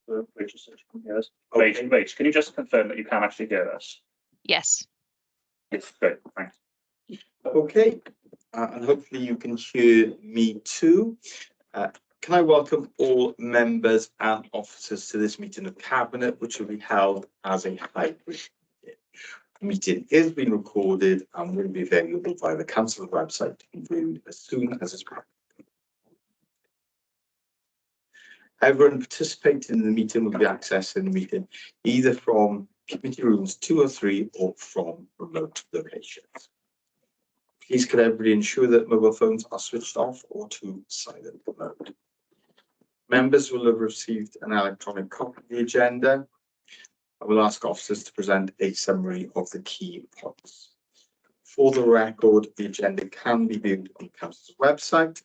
Rachel said she can hear us. Rach, can you just confirm that you can actually hear us? Yes. Yes, great, thanks. Okay, and hopefully you can hear me too. Can I welcome all members and officers to this meeting of Cabinet, which will be held as a hybrid meeting. Is being recorded and will be available via the council website to be viewed as soon as it's practical. Everyone participating in the meeting will be accessing the meeting either from committee rooms 2 or 3 or from remote locations. Please could everybody ensure that mobile phones are switched off or to silent mode. Members will have received an electronic copy of the agenda. I will ask officers to present a summary of the key points. For the record, the agenda can be viewed on the council's website.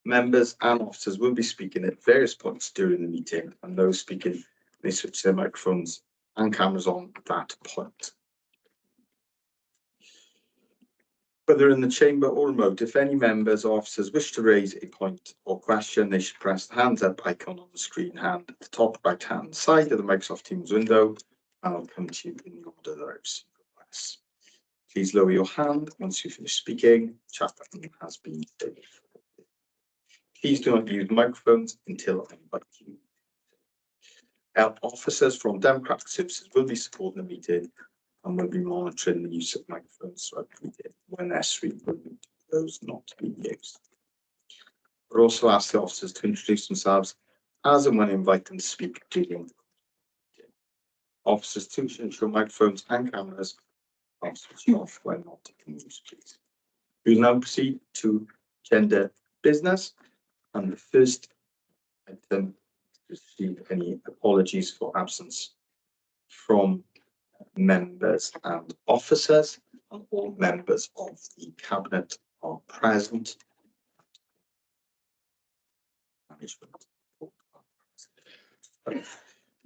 Members and officers will be speaking at various points during the meeting, and those speaking may switch their microphones and cameras on at that point. Whether in the chamber or remote, if any members or officers wish to raise a point or question, they should press the hands up icon on the screen hand at the top right hand side of the Microsoft Teams window, and I'll come to you in the order that I've received requests. Please lower your hand once you finish speaking. Chat button has been disabled. Please do not use microphones until I invite you. Our officers from Democratic Services will be supporting the meeting and will be monitoring the use of microphones throughout the meeting. When necessary, we'll mute those not to be used. We'll also ask the officers to introduce themselves as and when invite them to speak during the meeting. Officers to ensure microphones and cameras are switched off when not in use, please. We will now proceed to agenda business, and the first item is to receive any apologies for absence from members and officers, and all members of the cabinet are present. Management.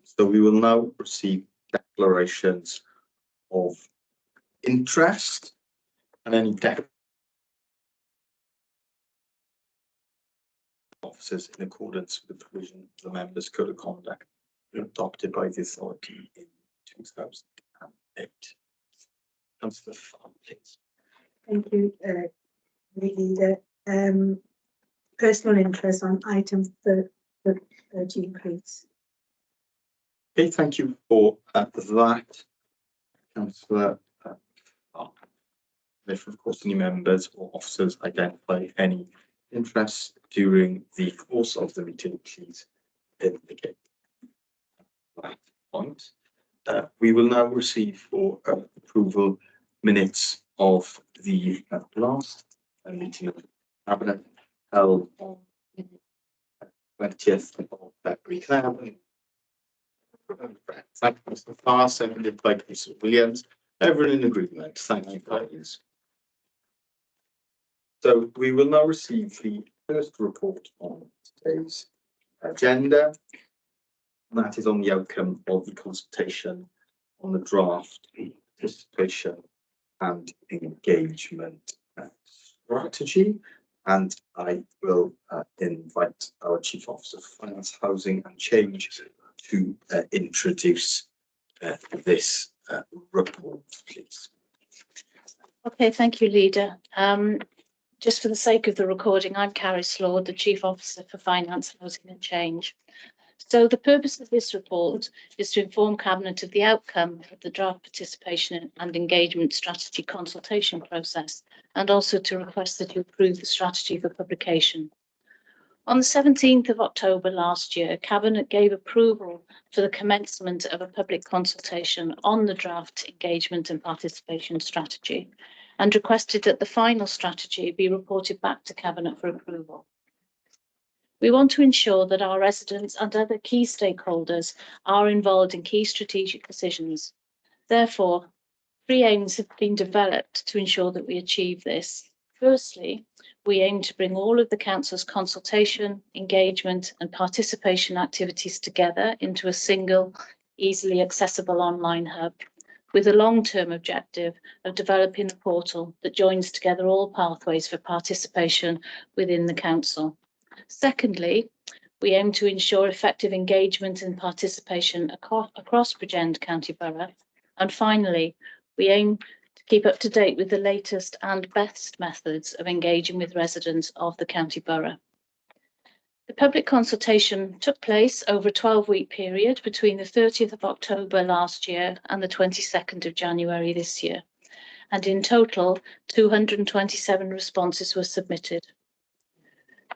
So we will now receive declarations of interest and any officers in accordance with the provision of the members' code of conduct adopted by the authority in 2008. Councillor Farr, please. Thank you, Leader. Personal interest on item 13, please. Okay, thank you for that, Councillor Farr. If, of course, any members or officers identify any interest during the course of the meeting, please indicate that point. We will now receive for approval minutes of the last meeting of Cabinet held on 20th of February. Can I have thank you, Mr. Farr, seconded by Mr. Williams. Everyone in agreement. Thank you, guys. So we will now receive the first report on today's agenda, and that is on the outcome of the consultation on the draft participation and engagement strategy. And I will invite our Chief Officer of Finance, Housing and Change to introduce this report, please. Okay, thank you, Leader. Just for the sake of the recording, I'm Carrie Slord, the Chief Officer for Finance, Housing and Change. So the purpose of this report is to inform Cabinet of the outcome of the draft participation and engagement strategy consultation process, and also to request that you approve the strategy for publication. On the 17th of October last year, Cabinet gave approval for the commencement of a public consultation on the draft engagement and participation strategy, and requested that the final strategy be reported back to Cabinet for approval. We want to ensure that our residents and other key stakeholders are involved in key strategic decisions. Therefore, 3 aims have been developed to ensure that we achieve this. Firstly, we aim to bring all of the Council's consultation, engagement and participation activities together into a single, easily accessible online hub, with a long-term objective of developing a portal that joins together all pathways for participation within the Council. Secondly, we aim to ensure effective engagement and participation across Bridgend County Borough. And finally, we aim to keep up to date with the latest and best methods of engaging with residents of the County Borough. The public consultation took place over a 12-week period between the 30th of October last year and the 22nd of January this year. And in total, 227 responses were submitted.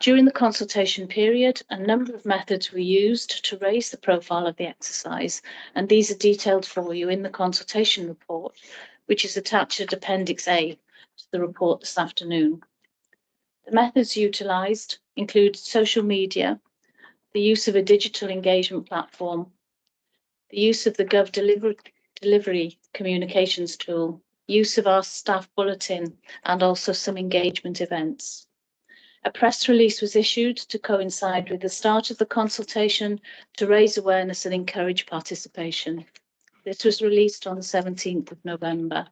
During the consultation period, a number of methods were used to raise the profile of the exercise, and these are detailed for you in the consultation report, which is attached as Appendix A to the report this afternoon. The methods utilised include social media, the use of a digital engagement platform, the use of the Gov delivery communications tool, use of our staff bulletin, and also some engagement events. A press release was issued to coincide with the start of the consultation to raise awareness and encourage participation. This was released on the 17th of November.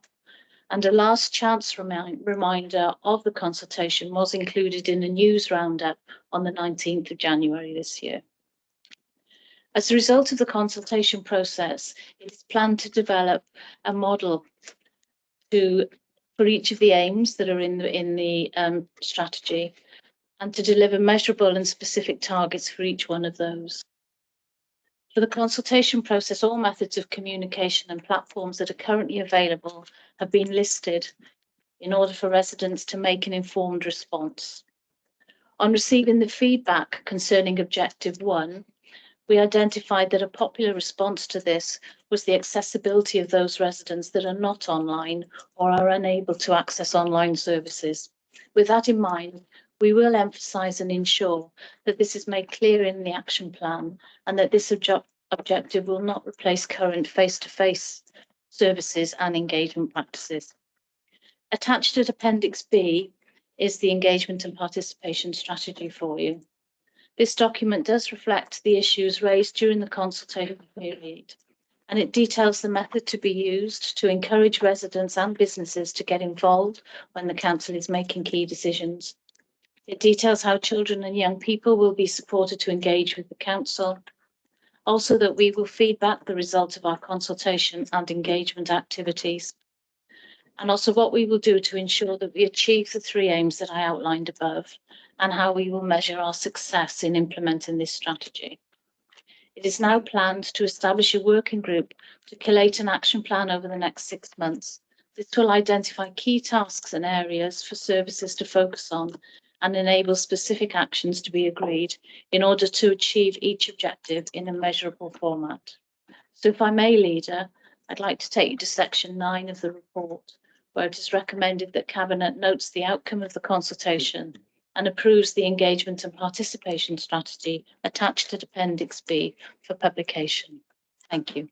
And a last chance reminder of the consultation was included in a news roundup on the 19th of January this year. As a result of the consultation process, it is planned to develop a model for each of the aims that are in the strategy, and to deliver measurable and specific targets for each one of those. For the consultation process, all methods of communication and platforms that are currently available have been listed in order for residents to make an informed response. On receiving the feedback concerning Objective 1, we identified that a popular response to this was the accessibility of those residents that are not online or are unable to access online services. With that in mind, we will emphasise and ensure that this is made clear in the action plan and that this objective will not replace current face-to-face services and engagement practices. Attached at Appendix B is the engagement and participation strategy for you. This document does reflect the issues raised during the consultation period, and it details the method to be used to encourage residents and businesses to get involved when the council is making key decisions. It details how children and young people will be supported to engage with the council. Also, that we will feed back the results of our consultation and engagement activities. And also what we will do to ensure that we achieve the 3 aims that I outlined above, and how we will measure our success in implementing this strategy. It is now planned to establish a working group to collate an action plan over the next 6 months. This will identify key tasks and areas for services to focus on and enable specific actions to be agreed in order to achieve each objective in a measurable format. So if I may, Leader, I'd like to take you to section 9 of the report, where it is recommended that Cabinet notes the outcome of the consultation and approves the engagement and participation strategy attached to Appendix B for publication. Thank you.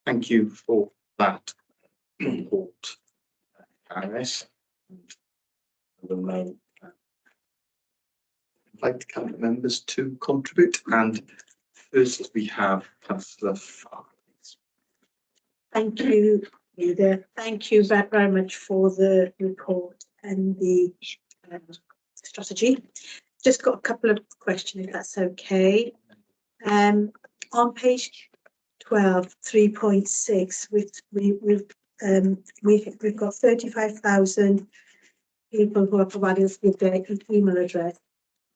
Thank you for that report, Alice. I will now invite the Cabinet members to contribute, and first we have Councillor Farr. Thank you, Leader. Thank you very much for the report and the strategy. Just got a couple of questions, if that's okay. On page 12, 3.6, we've got 35,000 people who are providing us with their email address,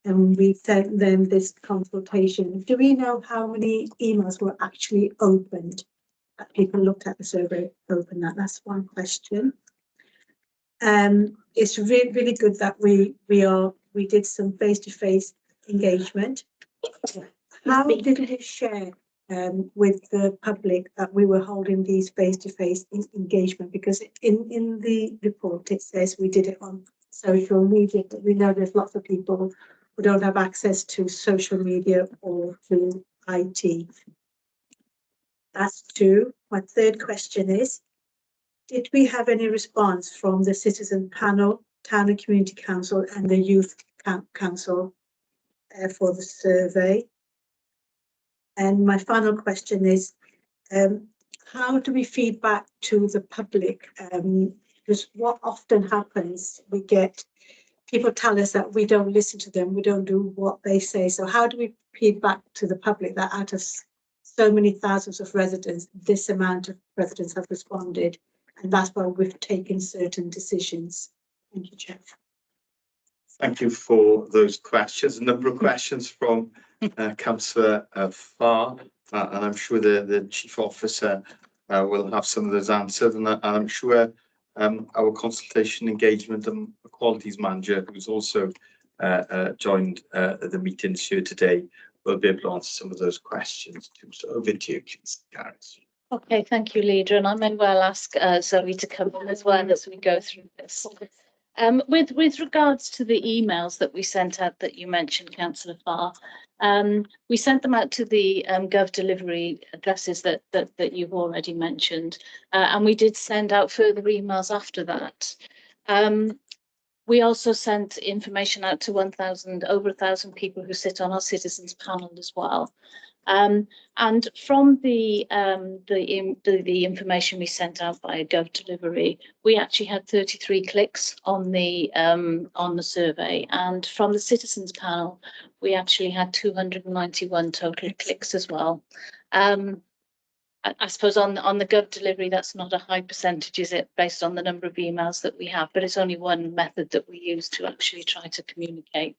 and we sent them this consultation. Do we know how many emails were actually opened? That people looked at the survey, opened that. That's one question. It's really good that we did some face-to-face engagement. How did we share with the public that we were holding these face-to-face engagement? Because in the report it says we did it on social media, but we know there's lots of people who don't have access to social media or to IT. That's 2. My third question is, did we have any response from the citizen panel, town and community council and the youth council for the survey? And my final question is, how do we feed back to the public? Because what often happens, we get people tell us that we don't listen to them, we don't do what they say. So how do we feed back to the public that out of so many thousands of residents, this amount of residents have responded, and that's why we've taken certain decisions? Thank you, Chair. Thank you for those questions. A number of questions from Councillor Farr, and I'm sure the Chief Officer will have some of those answered, and I'm sure our consultation engagement and qualities manager, who's also joined the meetings here today, will be able to answer some of those questions too. So over to you, please, Gareth. Okay, thank you, Leader, and I may well ask Zoe to come in as well as we go through this. With regards to the emails that we sent out that you mentioned, Councillor Farr, we sent them out to the Gov delivery addresses that you've already mentioned, and we did send out further emails after that. We also sent information out to over 1,000 people who sit on our citizens panel as well. And from the information we sent out by Gov delivery, we actually had 33 clicks on the survey, and from the citizens panel, we actually had 291 total clicks as well. I suppose on the Gov delivery, that's not a high percentage, is it, based on the number of emails that we have? But it's only one method that we use to actually try to communicate.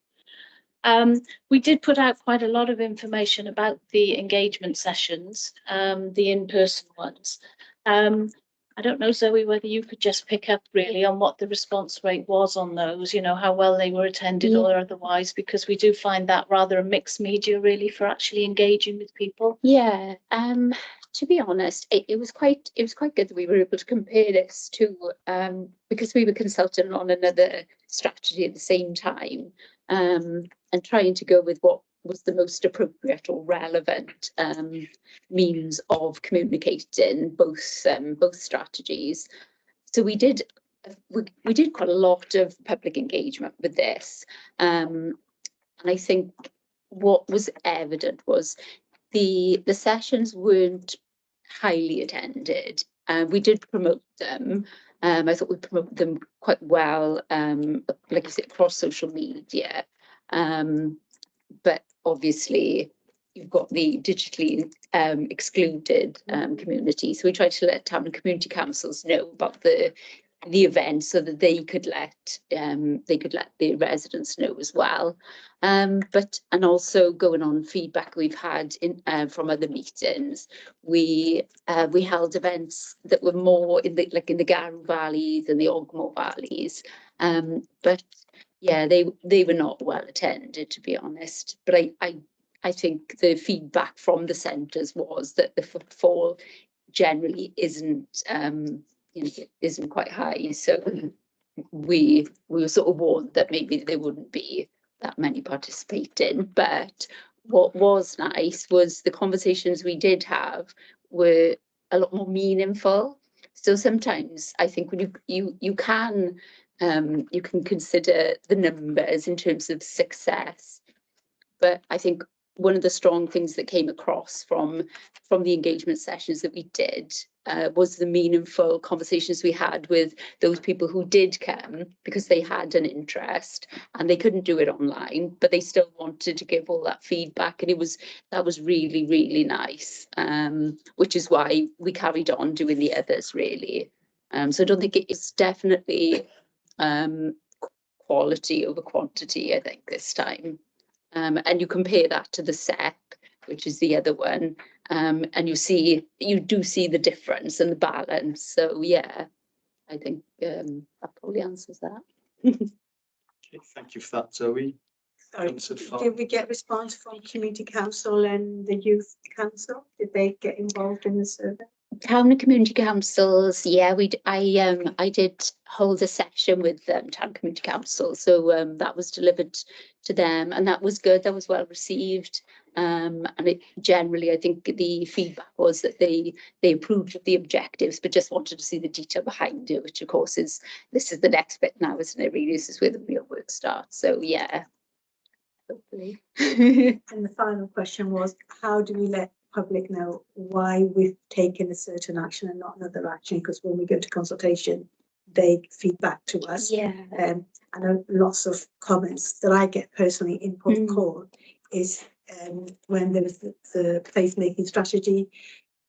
We did put out quite a lot of information about the engagement sessions, the in-person ones. I don't know, Zoe, whether you could just pick up really on what the response rate was on those, you know, how well they were attended or otherwise, because we do find that rather a mixed media really for actually engaging with people. Yeah, to be honest, it was quite good that we were able to compare this to because we were consulting on another strategy at the same time, and trying to go with what was the most appropriate or relevant means of communicating both strategies. So we did quite a lot of public engagement with this, and I think what was evident was the sessions weren't highly attended. We did promote them. I thought we promoted them quite well, like I said, across social media. But obviously, you've got the digitally excluded community. So we tried to let town and community councils know about the event so that they could let the residents know as well. And also going on feedback we've had from other meetings, we held events that were more in the Garw valleys and the Ogmore valleys, but yeah, they were not well attended, to be honest. But I think the feedback from the centres was that the footfall generally isn't quite high. So we were sort of warned that maybe there wouldn't be that many participating. But what was nice was the conversations we did have were a lot more meaningful. So sometimes I think when you can consider the numbers in terms of success, but I think one of the strong things that came across from the engagement sessions that we did was the meaningful conversations we had with those people who did come because they had an interest and they couldn't do it online, but they still wanted to give all that feedback, and that was really, really nice, which is why we carried on doing the others really. So I don't think it's definitely quality over quantity, I think, this time. And you compare that to the SEP, which is the other one, and you do see the difference and the balance. So yeah, I think that probably answers that. Okay, thank you for that, Zoe. Sorry, did we get response from Community Council and the Youth Council? Did they get involved in the survey? Town and community councils, yeah, I did hold a session with town community council, so that was delivered to them, and that was good. That was well received, and generally, I think the feedback was that they approved of the objectives, but just wanted to see the detail behind it, which of course this is the next bit now, isn't it? Really, this is where the real work starts. So yeah, hopefully. And the final question was, how do we let public know why we've taken a certain action and not another action? Because when we go to consultation, they feed back to us. Yeah. I know lots of comments that I get personally in Port Call is when there was the place-making strategy,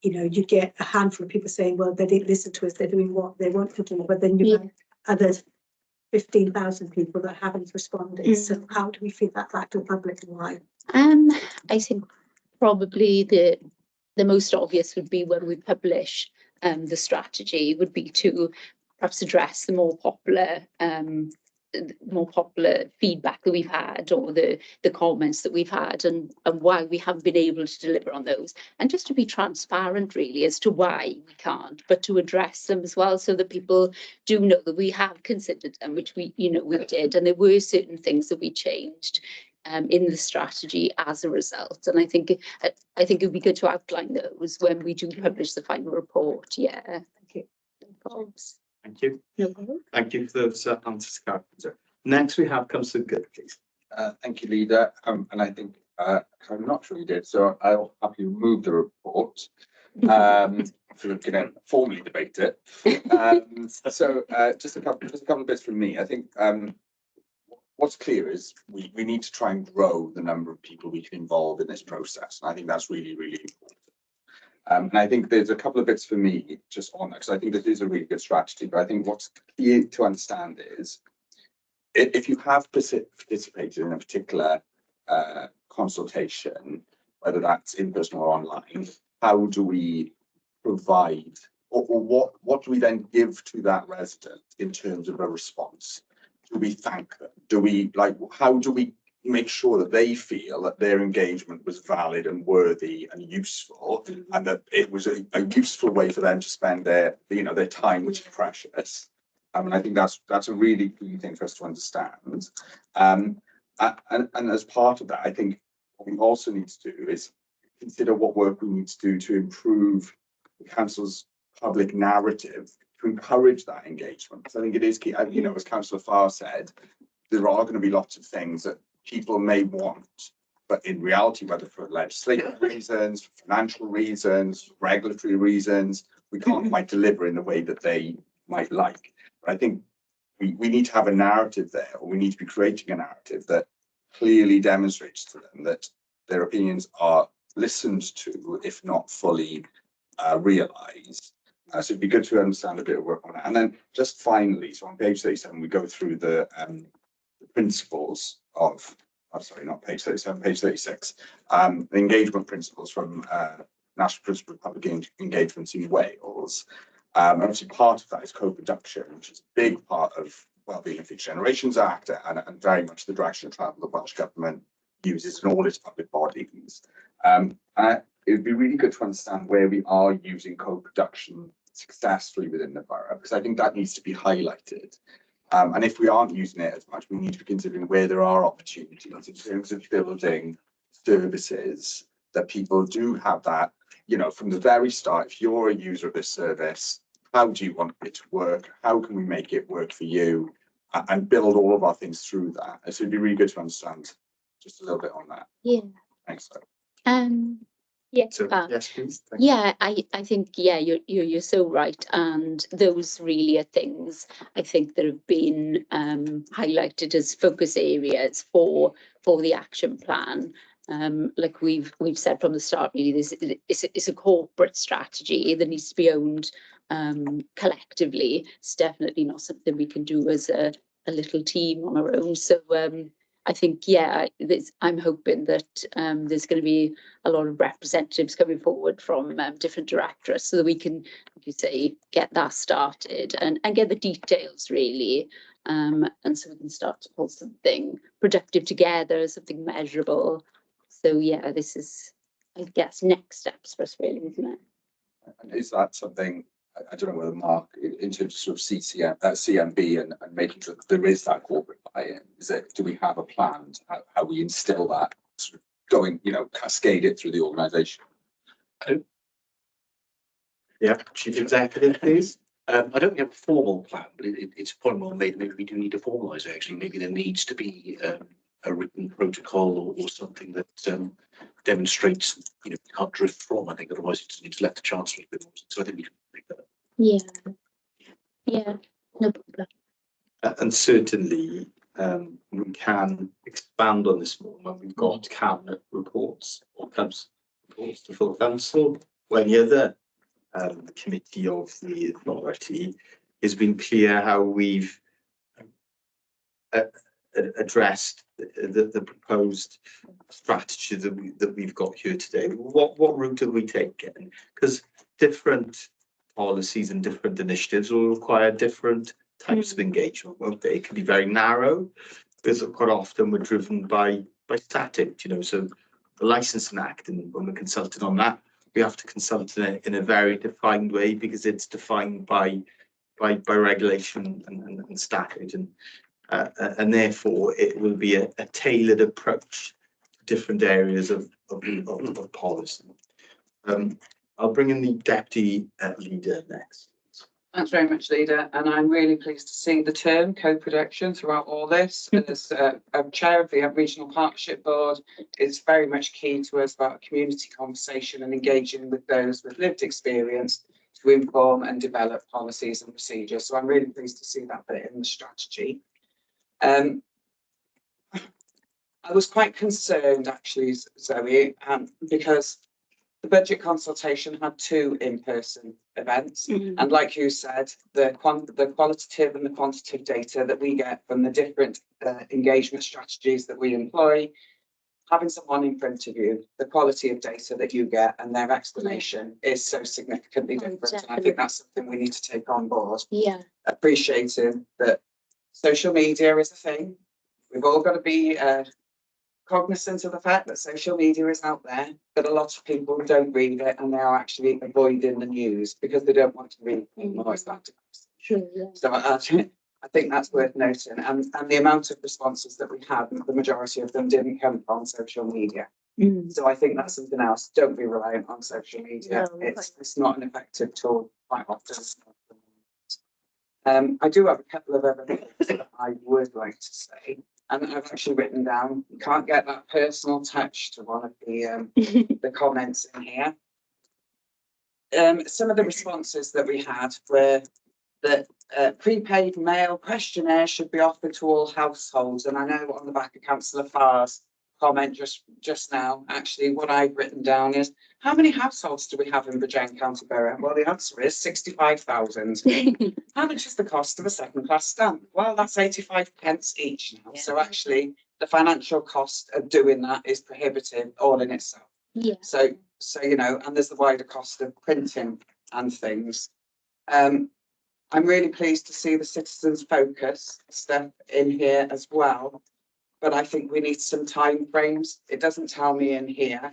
you know, you get a handful of people saying, well, they didn't listen to us, they're doing what they want to do, but then you have others, 15,000 people that haven't responded. So how do we feed that back to the public and why? I think probably the most obvious would be when we publish the strategy would be to perhaps address the more popular feedback that we've had, or the comments that we've had, and why we haven't been able to deliver on those, and just to be transparent really as to why we can't, but to address them as well, so that people do know that we have considered them, which we did, and there were certain things that we changed in the strategy as a result. And I think it would be good to outline those when we do publish the final report. Yeah. Thank you. No problems. Thank you. No problem. Thank you for those answers, Carpenter. Next, we have Councillor Good, please. Thank you, Leader. And I think I'm not sure you did, so I'll happily move the report. So we can formally debate it. So just a couple of bits from me. I think what's clear is we need to try and grow the number of people we can involve in this process. And I think that's really, really important. And I think there's a couple of bits for me just on that, because I think this is a really good strategy. But I think what's key to understand is if you have participated in a particular consultation, whether that's in person or online, how do we provide, or what do we then give to that resident in terms of a response? Do we thank them? Do we how do we make sure that they feel that their engagement was valid and worthy and useful, and that it was a useful way for them to spend their time, which is precious? And I think that's a really key thing for us to understand. And as part of that, I think what we also need to do is consider what work we need to do to improve the council's public narrative to encourage that engagement. So I think it is key. As Councillor Farr said, there are going to be lots of things that people may want, but in reality, whether for legislative reasons, financial reasons, regulatory reasons, we can't quite deliver in the way that they might like. But I think we need to have a narrative there, or we need to be creating a narrative that clearly demonstrates to them that their opinions are listened to, if not fully realised. So it'd be good to understand a bit of work on that. And then just finally, so on page 37, we go through the principles of, not page 37, page 36, the engagement principles from National Principles of Public Engagements in Wales. Obviously, part of that is co-production, which is a big part of Wellbeing and Future Generations Act, and very much the direction of travel the Welsh Government uses in all its public bodies. It would be really good to understand where we are using co-production successfully within the borough, because I think that needs to be highlighted. And if we aren't using it as much, we need to be considering where there are opportunities in terms of building services that people do have that, from the very start. If you're a user of this service, how do you want it to work? How can we make it work for you? And build all of our things through that. So it'd be really good to understand just a little bit on that. Yeah. Thanks. Yes. So, yes, please. Thank Yeah, I think you're so right, and those really are things I think that have been highlighted as focus areas for the action plan. Like we've said from the start, really, it's a corporate strategy that needs to be owned collectively. It's definitely not something we can do as a little team on our own. So I think, I'm hoping that there's going to be a lot of representatives coming forward from different directorates, so that we can, like you say, get that started and get the details really, and so we can start to pull something productive together, something measurable. So yeah, this is, I guess, next steps for us really, isn't it? And is that something, I don't know whether Mark, in terms of sort of CMB and making sure that there is that corporate buy-in, do we have a plan to how we instill that, sort of going, cascade it through the organisation? Yeah, Chief Executive, please. I don't have a formal plan, but it's a point well made. Maybe we do need to formalise it. Actually, maybe there needs to be a written protocol or something that demonstrates, you can't drift from. I think otherwise it's left the Chancellor a bit more. So I think we can make that up. Yeah. No problem. And certainly, we can expand on this more when we've got cabinet reports or council reports to full council. When the other committee of the authority has been clear how we've addressed the proposed strategy that we've got here today. What route have we taken? Because different policies and different initiatives will require different types of engagement, won't they? It can be very narrow, because quite often we're driven by static, you know, so the Licensing Act, and when we're consulting on that, we have to consult in a very defined way, because it's defined by regulation and statute, and therefore it will be a tailored approach to different areas of policy. I'll bring in the deputy leader next. Thanks very much, Leader, and I'm really pleased to see the term co-production throughout all this. As a chair of the Regional Partnership Board, it's very much key to us about community conversation and engaging with those with lived experience to inform and develop policies and procedures. So I'm really pleased to see that bit in the strategy. I was quite concerned, actually, Zoe, because the budget consultation had 2 in-person events. And like you said, the qualitative and the quantitative data that we get from the different engagement strategies that we employ, having someone in front of you, the quality of data that you get and their explanation is so significantly different. And I think that's something we need to take on board. Yeah. Appreciating that social media is a thing. We've all got to be cognizant of the fact that social media is out there, but a lot of people don't read it and they are actually avoiding the news because they don't want to read noise that. Sure, yeah. So I think that's worth noting, and the amount of responses that we had, the majority of them didn't come from social media. So I think that's something else. Don't be reliant on social media. No, It's not an effective tool quite often. I do have a couple of other things that I would like to say. And I've actually written down, you can't get that personal touch to one of the comments in here. Some of the responses that we had were that prepaid mail questionnaires should be offered to all households. And I know on the back of Councillor Farr's comment just now, actually what I've written down is, how many households do we have in Bridgend County Borough? Well, the answer is 65,000. How much is the cost of a second-class stamp? Well, that's 85 pence each now. Yeah. So actually, the financial cost of doing that is prohibitive all in itself. Yeah. So you know, and there's the wider cost of printing and things. I'm really pleased to see the citizens focus stuff in here as well. But I think we need some time frames. It doesn't tell me in here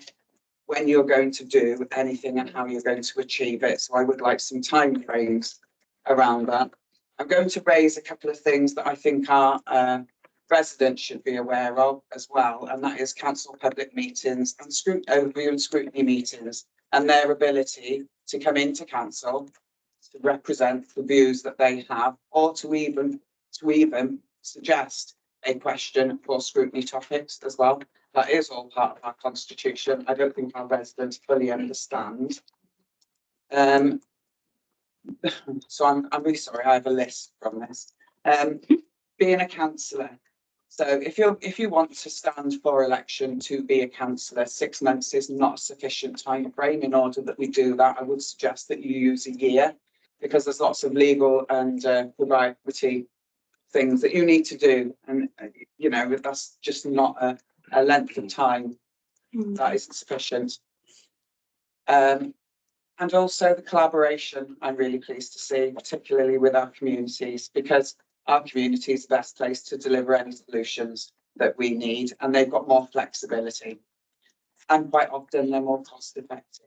when you're going to do anything and how you're going to achieve it. So I would like some time frames around that. I'm going to raise a couple of things that I think our residents should be aware of as well, and that is council public meetings and overview and scrutiny meetings, and their ability to come into council to represent the views that they have, or to even suggest a question for scrutiny topics as well. That is all part of our constitution. I don't think our residents fully understand. So I'm really sorry, I have a list from this. Being a councillor. So if you want to stand for election to be a councillor, 6 months is not a sufficient time frame. In order that we do that, I would suggest that you use a year, because there's lots of legal and propriety things that you need to do, and you know, that's just not a length of time that isn't sufficient. And also the collaboration, I'm really pleased to see, particularly with our communities, because our community is the best place to deliver any solutions that we need, and they've got more flexibility, and quite often they're more cost effective.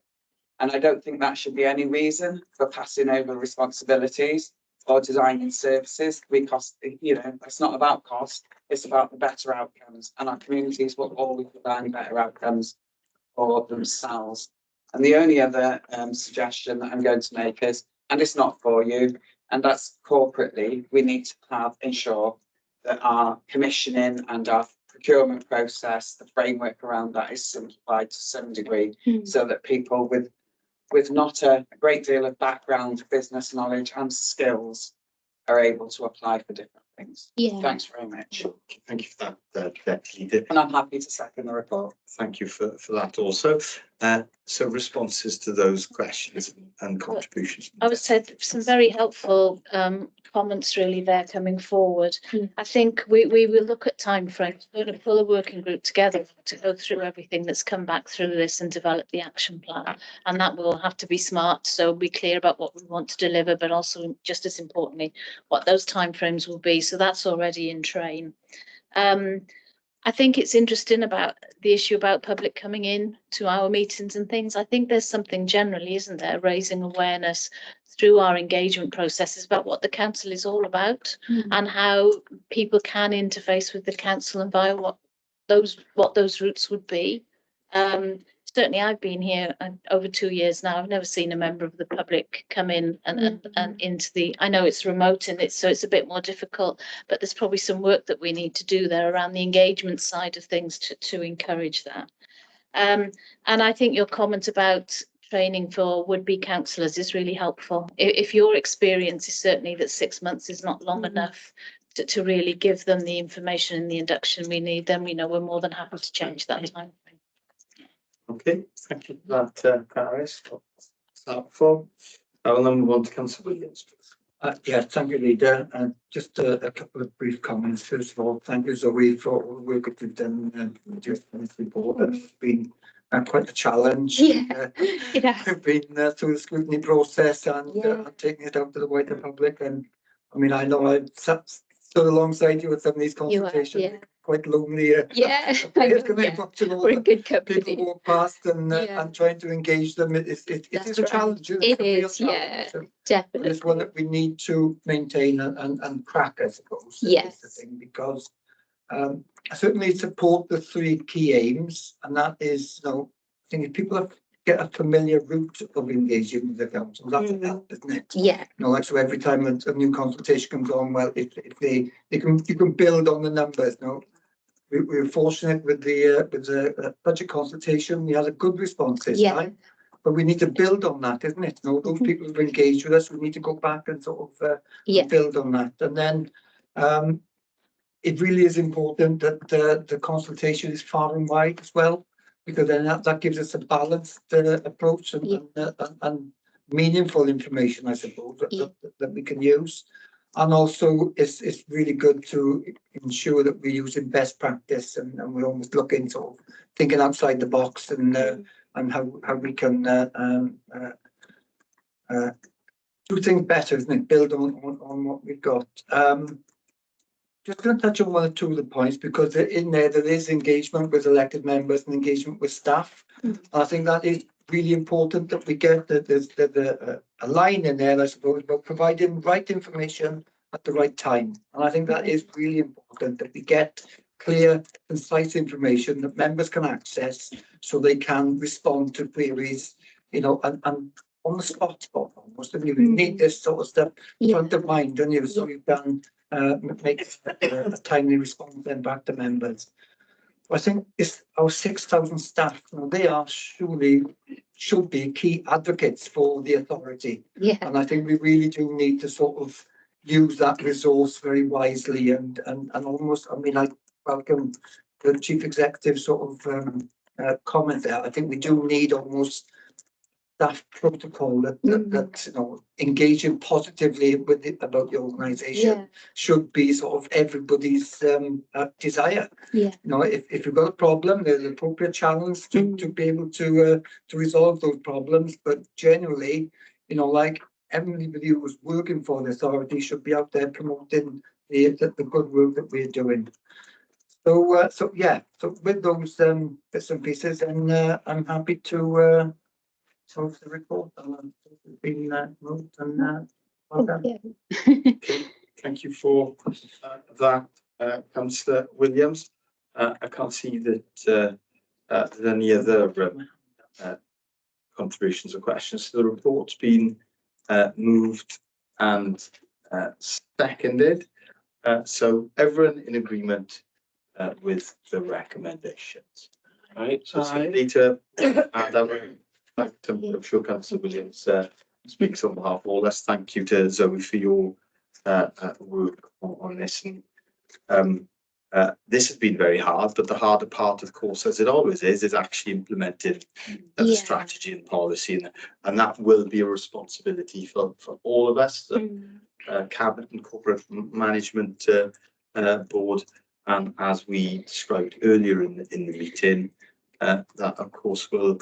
And I don't think that should be any reason for passing over responsibilities or designing services. You know, it's not about cost, it's about the better outcomes, and our communities will always provide better outcomes for themselves. And the only other suggestion that I'm going to make is, and it's not for you, and that's corporately, we need to ensure that our commissioning and our procurement process, the framework around that is simplified to some degree, so that people with not a great deal of background, business knowledge and skills are able to apply for different things. Yeah. Thanks very much. Thank you for that, Deputy Leader. And I'm happy to second the report. Thank you for that also. So responses to those questions and contributions. I would say some very helpful comments really there coming forward. I think we will look at timeframes. We're going to pull a working group together to go through everything that's come back through this and develop the action plan. And that will have to be smart, so be clear about what we want to deliver, but also just as importantly, what those timeframes will be. So that's already in train. I think it's interesting about the issue about public coming in to our meetings and things. I think there's something generally, isn't there, raising awareness through our engagement processes about what the council is all about and how people can interface with the council and via what those routes would be. Certainly I've been here over 2 years now. I've never seen a member of the public come in and into the, I know it's remote and so it's a bit more difficult, but there's probably some work that we need to do there around the engagement side of things to encourage that. And I think your comment about training for would-be councillors is really helpful. If your experience is certainly that 6 months is not long enough to really give them the information and the induction we need, then we know we're more than happy to change that time. Okay, thank you for that, Paris. I will now move on to Councillor Williams. Yeah, thank you, Leader. And just a couple of brief comments. First of all, thank you, Zoe, for all the work that you've done just in this report. It's been quite a challenge. Yeah, it has. I've been through the scrutiny process and taking it out to the wider public. And I mean, I know I've stood alongside you with some of these consultations. Yeah. Quite lonely. Yeah, we're in good company. People walk past and trying to engage them. It is a challenge. It is, yeah, so definitely. it's one that we need to maintain and crack, I suppose. Yes. Is the thing, because I certainly support the 3 key aims, and that is, I think if people get a familiar route of engaging with the council, that's a help, isn't it? Yeah. Like, so every time a new consultation comes on, well, if you can build on the numbers. We were fortunate with the budget consultation. We had a good response this time, but we need to build on that, isn't it? Those people who've engaged with us, we need to go back and sort of build on that. And then it really is important that the consultation is far and wide as well, because then that gives us a balanced approach and meaningful information, I suppose, that we can use. And also, it's really good to ensure that we're using best practice and we're almost looking sort of thinking outside the box and how we can do things better, isn't it? Build on what we've got. Just going to touch on 1 or 2 of the points, because in there is engagement with elected members and engagement with staff. I think that is really important that we get a line in there, I suppose, about providing right information at the right time. And I think that is really important, that we get clear, concise information that members can access so they can respond to queries, and on the spot almost. And you need this sort of stuff front of mind, don't you? So you can make a timely response then back to members. I think it's our 6,000 staff. They are should be key advocates for the authority. Yeah. And I think we really do need to sort of use that resource very wisely and almost, I mean, I welcome the Chief Executive sort of comment there. I think we do need almost staff protocol that engaging positively with it about the organisation should be sort of everybody's desire. Yeah. If you've got a problem, there's an appropriate challenge to be able to resolve those problems. But generally, like everybody who's working for the authority should be out there promoting the good work that we're doing. So with those bits and pieces, and I'm happy to. So the report has been moved and well done. Okay, thank you for that, Councillor Williams. I can't see that there's any other contributions or questions. So the report's been moved and seconded. So everyone in agreement with the recommendations. Right, so somebody to add that. I'm sure Councillor Williams speaks on behalf of all us. Thank you to Zoe for your work on this. And this has been very hard, but the harder part, of course, as it always is actually implementing the Yeah. strategy and policy, and that will be a responsibility for all of us, cabinet and corporate management board. And as we described earlier in the meeting, that of course will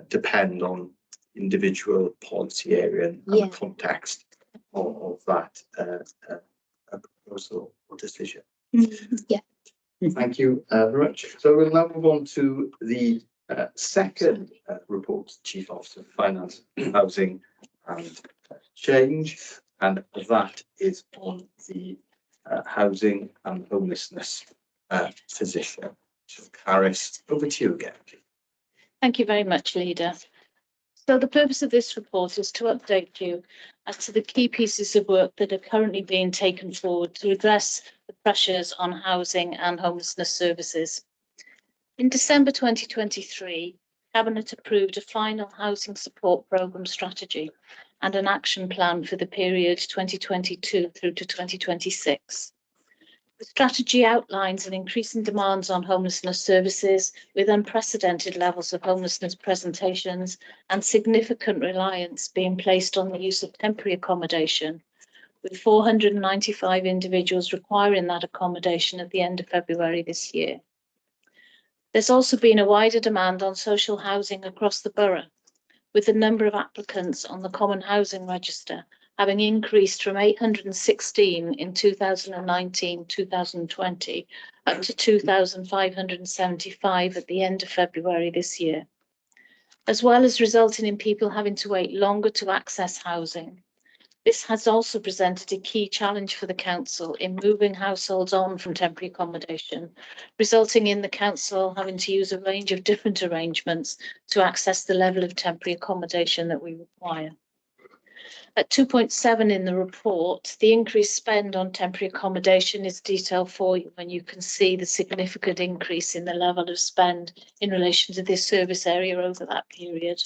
depend on individual policy area and Yeah. the context of that proposal or decision. Yeah. Thank you very much. So we'll now move on to the second report, Chief Officer of Finance, Housing and Change, and that is on the housing and homelessness position. So Caris, over to you again, please. Thank you very much, Leader. So the purpose of this report is to update you as to the key pieces of work that are currently being taken forward to address the pressures on housing and homelessness services. In December 2023, Cabinet approved a final housing support programme strategy and an action plan for the period 2022 through to 2026. The strategy outlines an increase in demands on homelessness services with unprecedented levels of homelessness presentations and significant reliance being placed on the use of temporary accommodation, with 495 individuals requiring that accommodation at the end of February this year. There's also been a wider demand on social housing across the borough, with the number of applicants on the Common Housing Register having increased from 816 in 2019-2020 up to 2,575 at the end of February this year, as well as resulting in people having to wait longer to access housing. This has also presented a key challenge for the council in moving households on from temporary accommodation, resulting in the council having to use a range of different arrangements to access the level of temporary accommodation that we require. At 2.7 in the report, the increased spend on temporary accommodation is detailed for you when you can see the significant increase in the level of spend in relation to this service area over that period.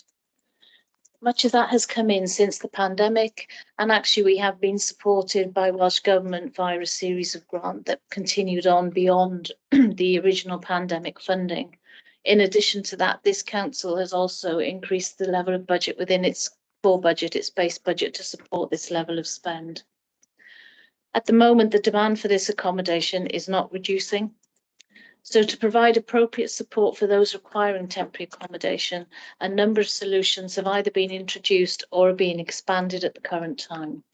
Much of that has come in since the pandemic, and actually we have been supported by Welsh Government via a series of grants that continued on beyond the original pandemic funding. In addition to that, this council has also increased the level of budget within its core budget, its base budget, to support this level of spend. At the moment, the demand for this accommodation is not reducing. So to provide appropriate support for those requiring temporary accommodation, a number of solutions have either been introduced or are being expanded at the current time.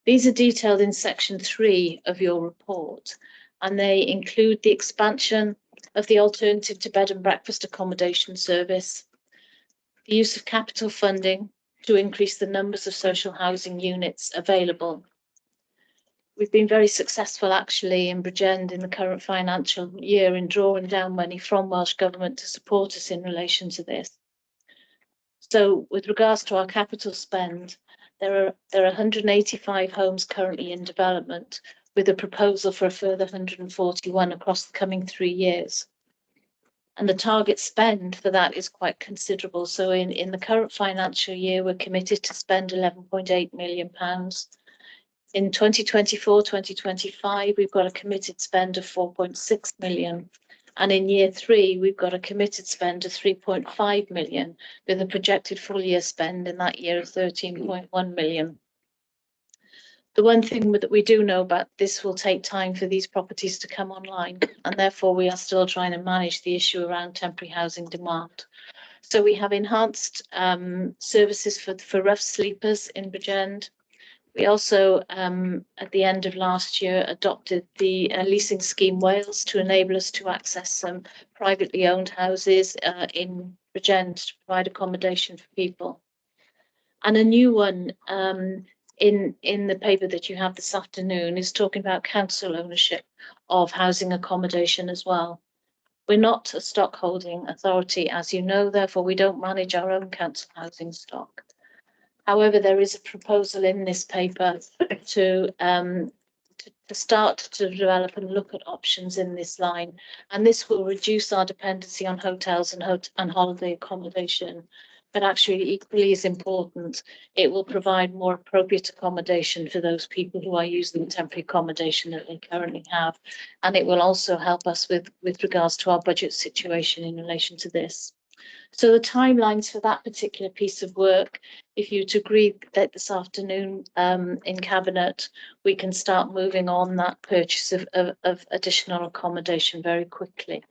These are detailed in section 3 of your report, and they include the expansion of the alternative to bed and breakfast accommodation service, the use of capital funding to increase the numbers of social housing units available. We've been very successful actually in Bridgend in the current financial year in drawing down money from Welsh Government to support us in relation to this. So with regards to our capital spend, there are 185 homes currently in development, with a proposal for a further 141 across the coming 3 years. And the target spend for that is quite considerable. So in the current financial year, we're committed to spend £11.8 million. In 2024-2025, we've got a committed spend of 4.6 million. And in year 3, we've got a committed spend of 3.5 million, with a projected full year spend in that year of 13.1 million. The one thing that we do know about this will take time for these properties to come online, and therefore we are still trying to manage the issue around temporary housing demand. So we have enhanced services for rough sleepers in Bridgend. We also, at the end of last year, adopted the leasing scheme Wales to enable us to access some privately owned houses in Bridgend to provide accommodation for people. And a new one in the paper that you have this afternoon is talking about council ownership of housing accommodation as well. We're not a stock holding authority, as you know, therefore we don't manage our own council housing stock. However, there is a proposal in this paper to start to develop and look at options in this line, and this will reduce our dependency on hotels and holiday accommodation but actually equally as important, it will provide more appropriate accommodation for those people who are using the temporary accommodation that they currently have. And it will also help us with regards to our budget situation in relation to this. So the timelines for that particular piece of work, if you to agree that this afternoon in Cabinet, we can start moving on that purchase of additional accommodation very quickly.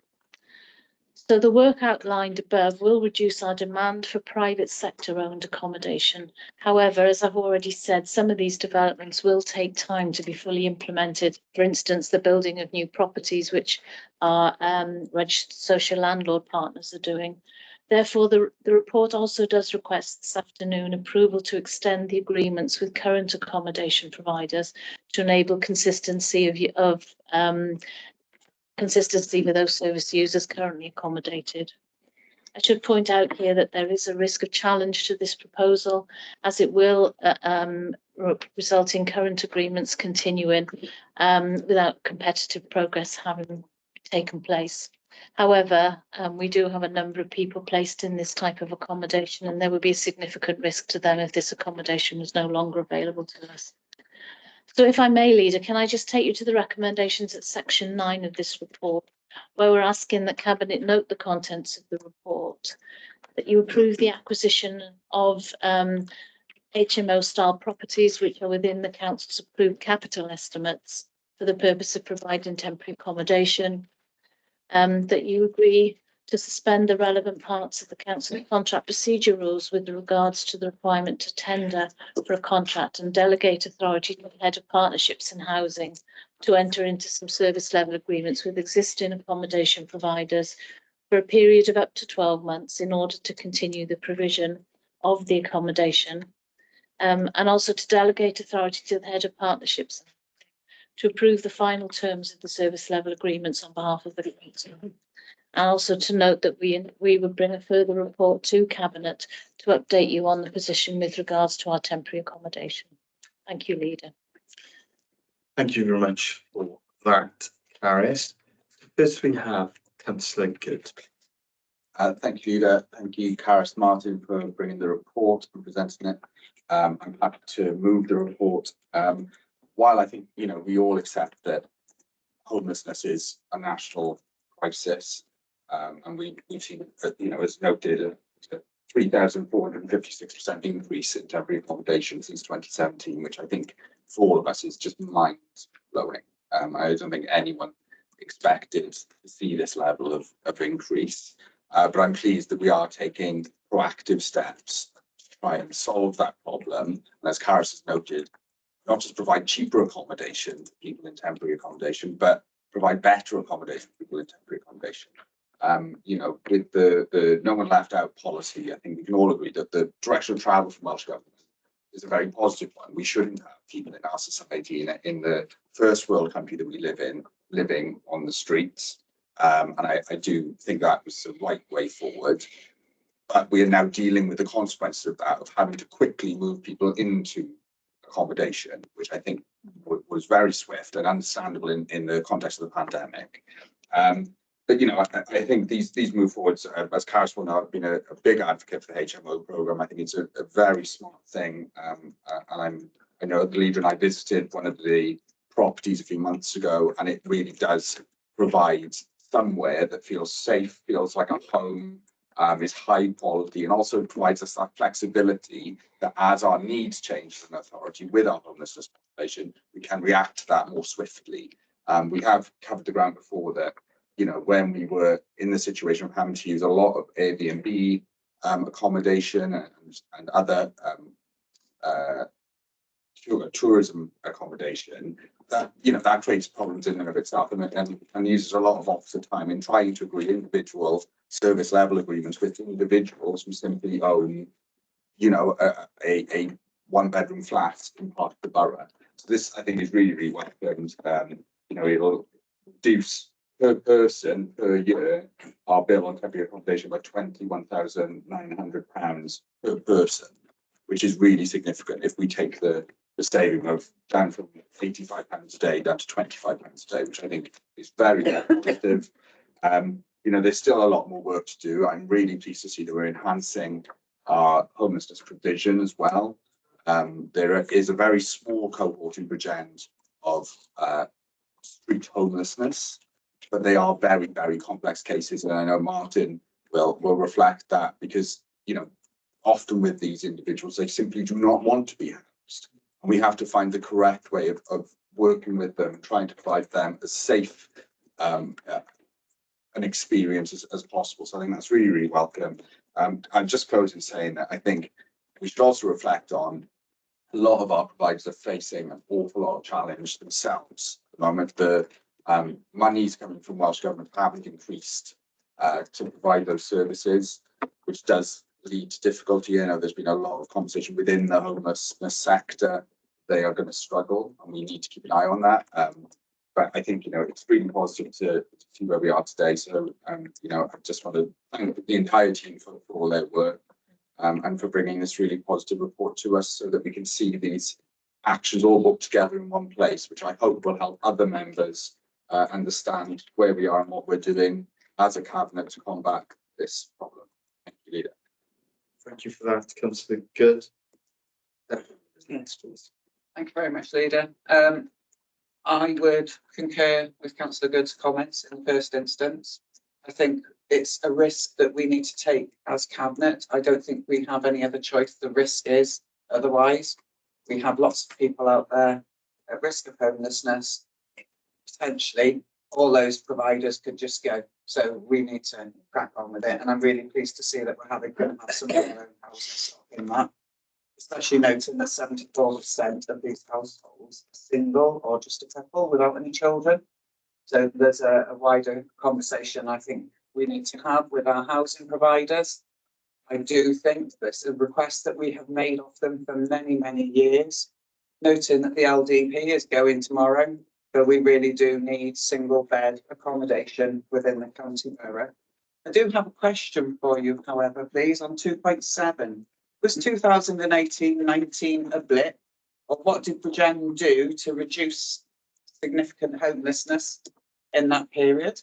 So the work outlined above will reduce our demand for private sector owned accommodation. However, as I've already said, some of these developments will take time to be fully implemented. For instance, the building of new properties, which our registered social landlord partners are doing. Therefore, the report also does request this afternoon approval to extend the agreements with current accommodation providers to enable consistency consistency with those service users currently accommodated. I should point out here that there is a risk of challenge to this proposal, as it will result in current agreements continuing without competitive progress having taken place. However, we do have a number of people placed in this type of accommodation, and there would be a significant risk to them if this accommodation was no longer available to us. So if I may, Leader, can I just take you to the recommendations at section 9 of this report, where we're asking that Cabinet note the contents of the report, that you approve the acquisition of HMO style properties which are within the Council's approved capital estimates for the purpose of providing temporary accommodation, that you agree to suspend the relevant parts of the council contract procedure rules with regards to the requirement to tender for a contract and delegate authority to the head of partnerships and housing to enter into some service level agreements with existing accommodation providers for a period of up to 12 months in order to continue the provision of the accommodation, and also to delegate authority to the head of partnerships to approve the final terms of the service level agreements on behalf of the council. And also to note that we would bring a further report to Cabinet to update you on the position with regards to our temporary accommodation. Thank you, Leader. Thank you very much for that, Clarice. First we have Councillor Good. Thank you, Leader. Thank you, Caris Martin, for bringing the report and presenting it. I'm happy to move the report. While I think, we all accept that homelessness is a national crisis, and we've seen, as noted, a 3,456% increase in temporary accommodation since 2017, which I think for all of us is just mind blowing. I don't think anyone expected to see this level of increase, but I'm pleased that we are taking proactive steps to try and solve that problem. And as Caris has noted, not just provide cheaper accommodation for people in temporary accommodation, but provide better accommodation for people in temporary accommodation. With the no one left out policy, I think we can all agree that the direction of travel from Welsh Government is a very positive one. We shouldn't have people in our society in the first world country that we live in, living on the streets. And I do think that was the right way forward. But we are now dealing with the consequences of that, of having to quickly move people into accommodation, which I think was very swift and understandable in the context of the pandemic. But I think these move forwards, as Caris will know, I've been a big advocate for the HMO program. I think it's a very smart thing. And I know the Leader and I visited one of the properties a few months ago, and it really does provide somewhere that feels safe, feels like a home, is high quality, and also provides us that flexibility that as our needs change as an authority with our homelessness population, we can react to that more swiftly. We have covered the ground before that, when we were in the situation of having to use a lot of Airbnb accommodation and other tourism accommodation, that creates problems in and of itself, and uses a lot of officer time in trying to agree individual service level agreements with individuals who simply own, a 1-bedroom flat in part of the borough. So this, I think, is really, really welcomed. It'll reduce per person per year our bill on temporary accommodation by £21,900 per person, which is really significant if we take the saving of down from £85 a day down to £25 a day, which I think is very competitive. There's still a lot more work to do. I'm really pleased to see that we're enhancing our homelessness provision as well. There is a very small cohort in Bridgend of street homelessness, but they are very, very complex cases. And I know Martin will reflect that, because, you know, often with these individuals, they simply do not want to be housed. And we have to find the correct way of working with them, trying to provide them as safe an experience as possible. So I think that's really, really welcome. I'm just closing saying that I think we should also reflect on a lot of our providers are facing an awful lot of challenge themselves. At the moment, the monies coming from Welsh Government haven't increased to provide those services, which does lead to difficulty. You know, there's been a lot of conversation within the homelessness sector. They are going to struggle, and we need to keep an eye on that. But I think, you know, it's really positive to see where we are today. So, you know, I just want to thank the entire team for all their work, and for bringing this really positive report to us, so that we can see these actions all put together in one place, which I hope will help other members understand where we are and what we're doing as a cabinet to combat this problem. Thank you, Leader. Thank you for that, Councillor Good. Thank you very much, Leader. I would concur with Councillor Good's comments in the first instance. I think it's a risk that we need to take as cabinet. I don't think we have any other choice. The risk is otherwise. We have lots of people out there at risk of homelessness. Potentially, all those providers could just go. So we need to crack on with it. And I'm really pleased to see that we're having to have some of our own housing stock in that. Especially noting that 74% of these households are single or just a couple without any children. So there's a wider conversation I think we need to have with our housing providers. I do think that's a request that we have made of them for many, many years, noting that the LDP is going tomorrow, but we really do need single bed accommodation within the county borough. I do have a question for you, however, please, on 2.7. Was 2018-19 a blip, or what did Bridgend do to reduce significant homelessness in that period?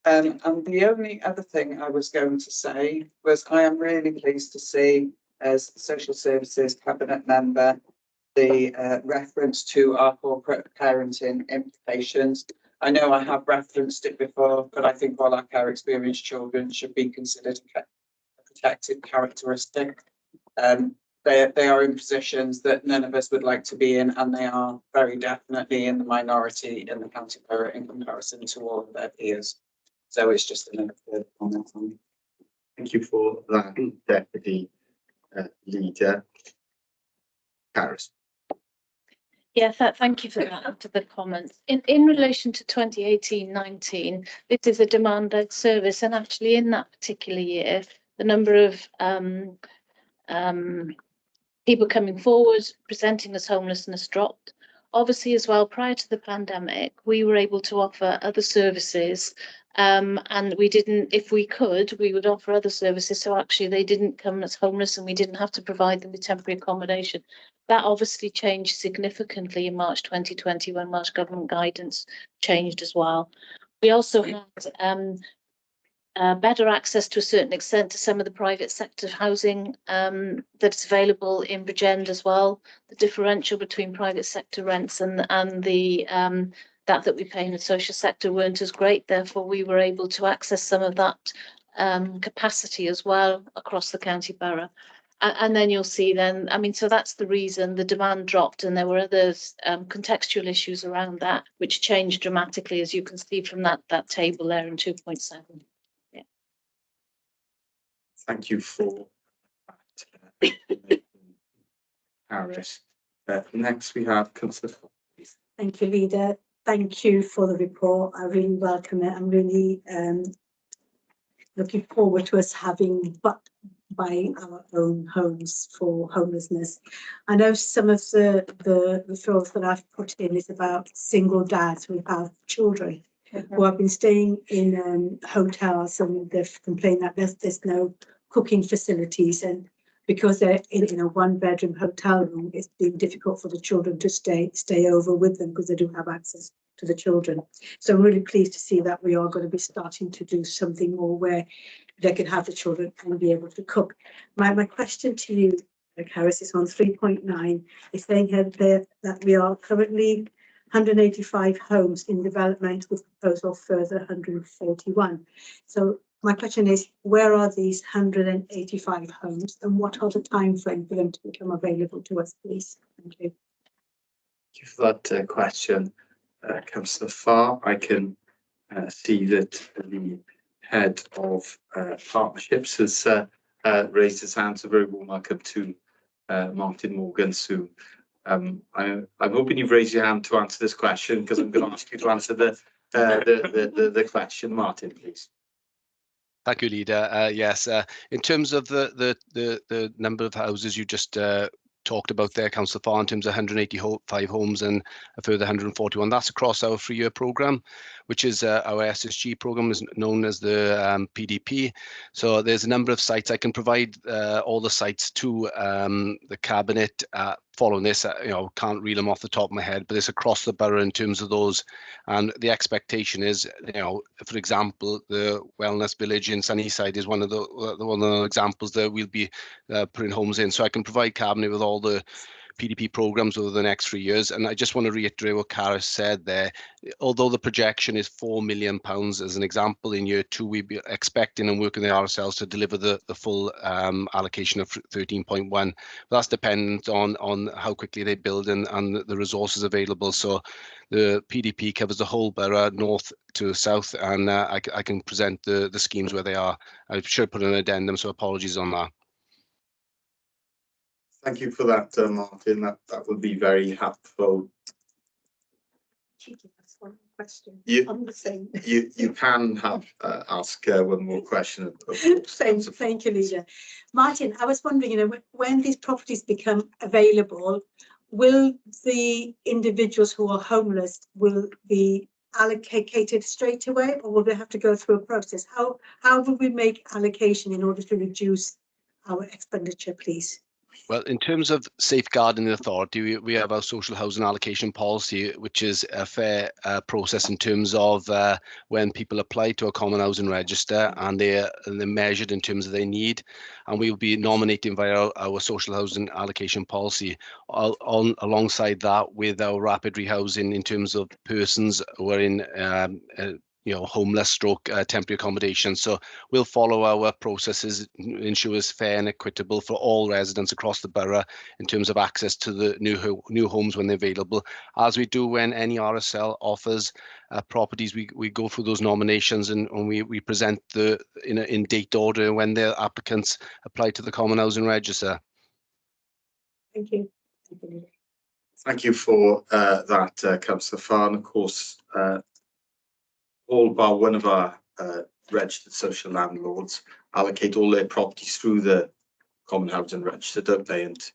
And the only other thing I was going to say was I am really pleased to see, as Social Services Cabinet member, the reference to our corporate parenting implications. I know I have referenced it before, but I think all our care experienced children should be considered a protected characteristic. They are in positions that none of us would like to be in, and they are very definitely in the minority in the county borough in comparison to all of their peers. So it's just another comment on. Thank you for that, Deputy Leader. Paris. Yeah, thank you for that, for the comments. In relation to 2018-19, this is a demand-led service, and actually in that particular year, the number of people coming forward presenting as homelessness dropped. Obviously, as well, prior to the pandemic, we were able to offer other services, and we didn't, if we could, we would offer other services. So actually, they didn't come as homeless, and we didn't have to provide them with temporary accommodation. That obviously changed significantly in March 2020 when Welsh Government guidance changed as well. We also had better access to a certain extent to some of the private sector housing that's available in Bridgend as well. The differential between private sector rents and the that we pay in the social sector weren't as great. Therefore, we were able to access some of that capacity as well across the county borough. And then you'll see then, I mean, so that's the reason the demand dropped, and there were other contextual issues around that, which changed dramatically, as you can see from that table there in 2.7. Yeah. Thank you for that, Paris. Next, we have Councillor. Thank you, Leader. Thank you for the report. I really welcome it. I'm really looking forward to us buying our own homes for homelessness. I know some of the referrals that I've put in is about single dads who have children who have been staying in hotels, and they've complained that there's no cooking facilities, and because they're in a one-bedroom hotel room, it's been difficult for the children to stay over with them because they don't have access to the children. So I'm really pleased to see that we are going to be starting to do something more where they can have the children and be able to cook. My question to you, Caris, is on 3.9. It's saying here there that we are currently 185 homes in development with proposal further 141. So my question is, where are these 185 homes and what are the timeframe for them to become available to us, please? Thank you. Thank you for that question, Councillor Farr. I can see that the head of partnerships has raised his hand. So very warm welcome to Martin Morgan soon. I'm hoping you've raised your hand to answer this question, because I'm going to ask you to answer the question. Martin, please. Thank you, Leader. Yes, in terms of the number of houses you just talked about there, Councillor Farr, in terms of 185 homes and a further 141, that's across our 3-year programme, which is our SSG programme, is known as the PDP. So there's a number of sites. I can provide all the sites to the Cabinet following this. Can't read them off the top of my head, but it's across the borough in terms of those. And the expectation is, for example, the Wellness Village in Sunnyside is one of the examples that we'll be putting homes in. So I can provide Cabinet with all the PDP programmes over the next 3 years. And I just want to reiterate what Caris said there. Although the projection is £4 million as an example, in year 2 we'll be expecting and working with ourselves to deliver the full allocation of 13.1. That's dependent on how quickly they build and the resources available. So the PDP covers the whole borough, north to south, and I can present the schemes where they are. I should put an addendum, so apologies on that. Thank you for that, Martin. That would be very helpful. Cheeky, that's one question. You- on the same. You can have ask one more question. Of course. Thank you, Leader. Martin, I was wondering, when these properties become available, will the individuals who are homeless will be allocated straight away, or will they have to go through a process? How will we make allocation in order to reduce our expenditure, please? Well, in terms of safeguarding the authority, we have our social housing allocation policy, which is a fair process in terms of when people apply to a common housing register, and they're measured in terms of their need, and we will be nominating via our social housing allocation policy. Alongside that, with our rapid rehousing in terms of persons who are in homeless stroke temporary accommodation. So we'll follow our processes, ensure it's fair and equitable for all residents across the borough in terms of access to the new homes when they're available. As we do when any RSL offers properties, we go through those nominations and we present in date order when the applicants apply to the Common Housing Register. Thank you. Thank you for that, Councillor Farr. And of course, all bar one of our registered social landlords allocate all their properties through the Common Housing Register, don't they? And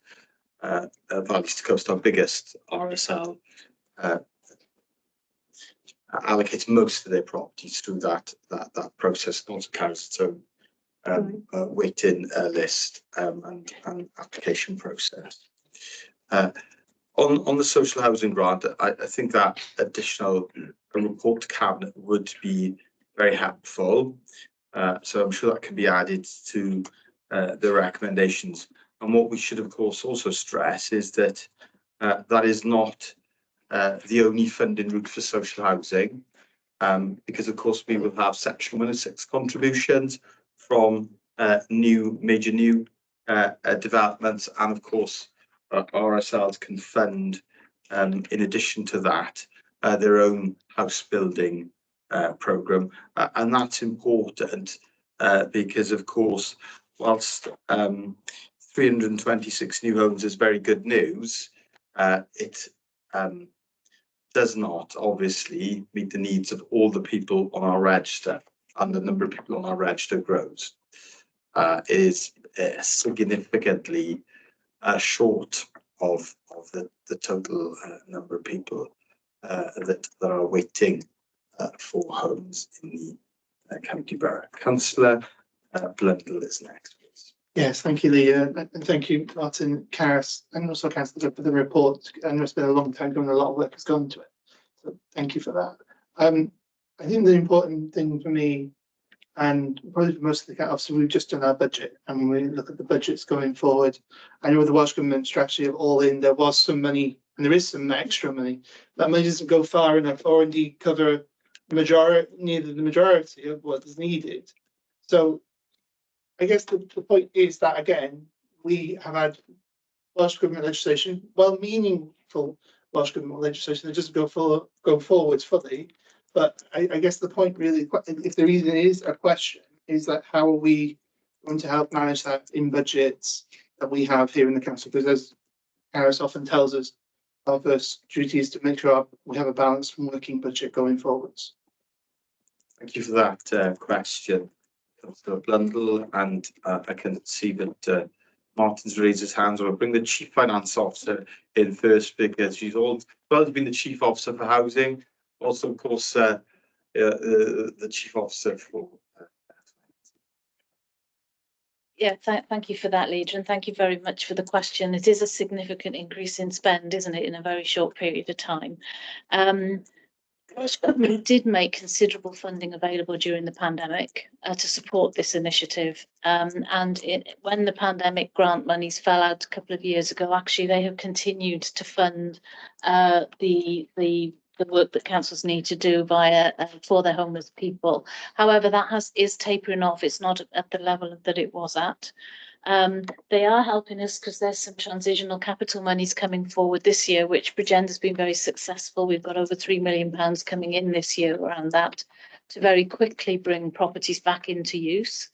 Valley East Coast, our biggest RSL, allocates most of their properties through that process, and also carries its own waiting list and application process. On the social housing grant, I think that additional report to Cabinet would be very helpful. So I'm sure that can be added to the recommendations. And what we should, of course, also stress is that that is not the only funding route for social housing, because, of course, we will have Section 106 contributions from major new developments, and, of course, RSLs can fund, in addition to that, their own house building programme. And that's important because, of course, whilst 326 new homes is very good news, it does not obviously meet the needs of all the people on our register, and the number of people on our register grows. It is significantly short of the total number of people that are waiting for homes in the county borough. Councillor Blundell is next, please. Yes, thank you, Leah, and thank you, Martin, Caris, and also Councillor for the report. I know it's been a long time, and a lot of work has gone into it. So thank you for that. I think the important thing for me, and probably for most of the council, we've just done our budget, and when we look at the budgets going forward, I know with the Welsh Government strategy of all in, there was some money, and there is some extra money. That money doesn't go far enough, or indeed cover the majority of what is needed. So I guess the point is that, again, we have had Welsh Government legislation, well meaningful Welsh Government legislation that doesn't go forwards fully. But I guess the point really, if there even is a question, is that how are we going to help manage that in budgets that we have here in the council? Because as Harris often tells us, our first duty is to make sure we have a balanced and working budget going forwards. Thank you for that question, Councillor Blundell, and I can see that Martin's raised his hands. I'll bring the Chief Finance Officer in first because she's been the Chief Officer for Housing, also of course the Chief Officer for Yeah, thank you for that, Leader, and thank you very much for the question. It is a significant increase in spend, isn't it, in a very short period of time. Welsh Government did make considerable funding available during the pandemic to support this initiative. When the pandemic grant monies fell out a couple of years ago, actually they have continued to fund the work that councils need to do via for their homeless people. However, that is tapering off. It's not at the level that it was at. They are helping us because there's some transitional capital monies coming forward this year, which Bridgend has been very successful. We've got over £3 million coming in this year around that to very quickly bring properties back into use.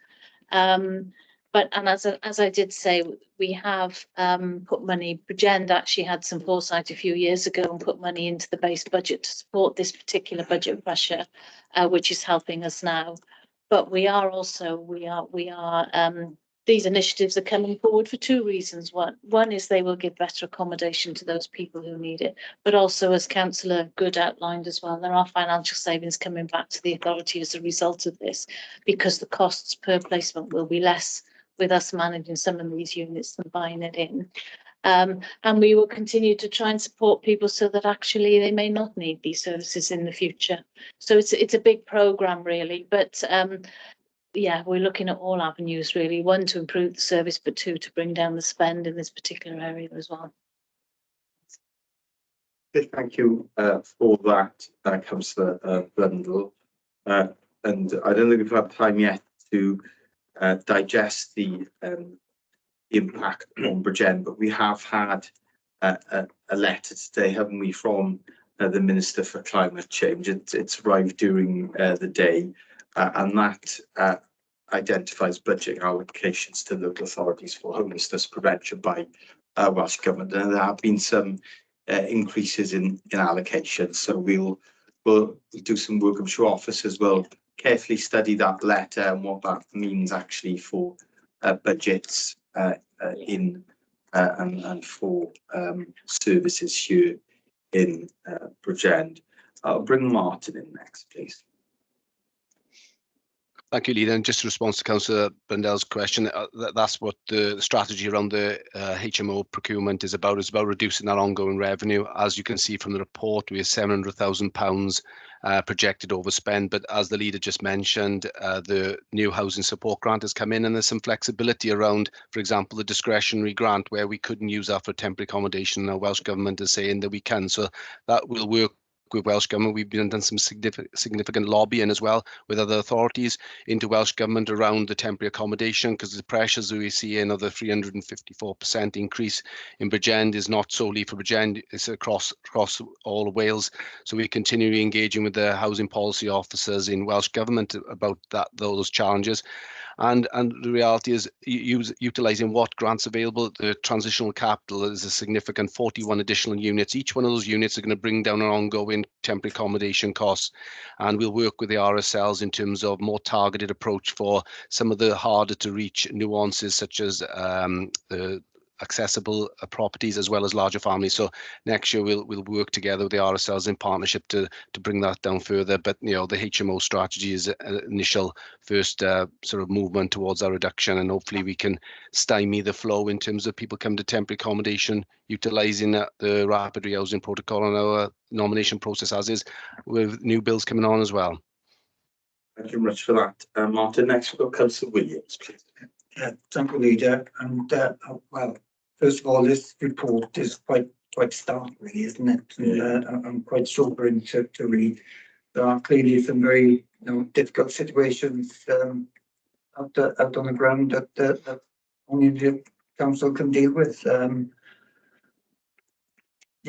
As I did say, we have put money. Bridgend actually had some foresight a few years ago and put money into the base budget to support this particular budget pressure, which is helping us now. But these initiatives are coming forward for two reasons. One is they will give better accommodation to those people who need it, but also, as Councillor Good outlined as well, there are financial savings coming back to the authority as a result of this, because the costs per placement will be less with us managing some of these units than buying it in. And we will continue to try and support people so that actually they may not need these services in the future. So it's a big programme really, but yeah, we're looking at all avenues really. One, to improve the service, but two, to bring down the spend in this particular area as well. Thank you for that, Councillor Blundell. And I don't think we've had time yet to digest the impact on Bridgend, but we have had a letter today, haven't we, from the Minister for Climate Change. It's arrived during the day, and that identifies budget allocations to local authorities for homelessness prevention by Welsh Government. And there have been some increases in allocations, so we'll do some work. I'm sure officers will carefully study that letter and what that means actually for budgets and for services here in Bridgend. I'll bring Martin in next, please. Thank you, Leader. And just to respond to Councillor Blundell's question, that's what the strategy around the HMO procurement is about. It's about reducing that ongoing revenue. As you can see from the report, we have £700,000 projected overspend. But as the Leader just mentioned, the new housing support grant has come in, and there's some flexibility around, for example, the discretionary grant where we couldn't use that for temporary accommodation. The Welsh Government is saying that we can. So that will work with Welsh Government. We've done some significant lobbying as well with other authorities into Welsh Government around the temporary accommodation, because the pressures that we see in the 354% increase in Bridgend is not solely for Bridgend, it's across all of Wales. So we're continually engaging with the housing policy officers in Welsh Government about those challenges. And the reality is utilising what grants available. The transitional capital is a significant 41 additional units. Each one of those units are going to bring down our ongoing temporary accommodation costs. And we'll work with the RSLs in terms of more targeted approach for some of the harder to reach nuances, such as the accessible properties as well as larger families. So next year we'll work together with the RSLs in partnership to bring that down further. But the HMO strategy is an initial first sort of movement towards our reduction, and hopefully we can stymie the flow in terms of people coming to temporary accommodation, utilising the rapid rehousing protocol and our nomination process as is, with new bills coming on as well. Thank you very much for that. Martin, next we've got Councillor Williams, please. Thank you, Leader. And well, first of all, this report is quite stark, really, isn't it? And I'm quite sobering to read. There are clearly some very difficult situations out on the ground that only the council can deal with. The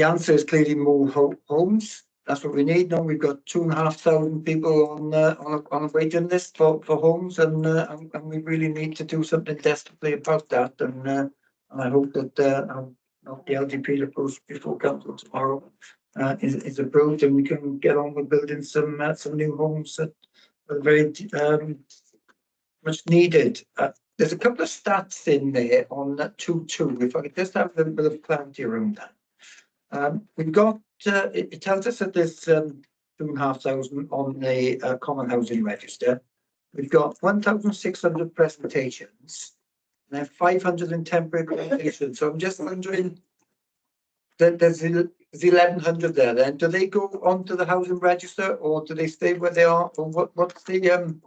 answer is clearly more homes. That's what we need. Now we've got 2,500 people on a waiting list for homes, and we really need to do something desperately about that. And I hope that the LDP that goes before council tomorrow is approved, and we can get on with building some new homes that are very much needed. There's a couple of stats in there on that 2.2. If I could just have a little bit of clarity around that. We've got. It tells us that there's 2,500 on the Common Housing Register. We've got 1,600 presentations and then 500 in temporary accommodation. So I'm just wondering that there's 1,100 there. Then do they go onto the housing register, or do they stay where they are, or what's the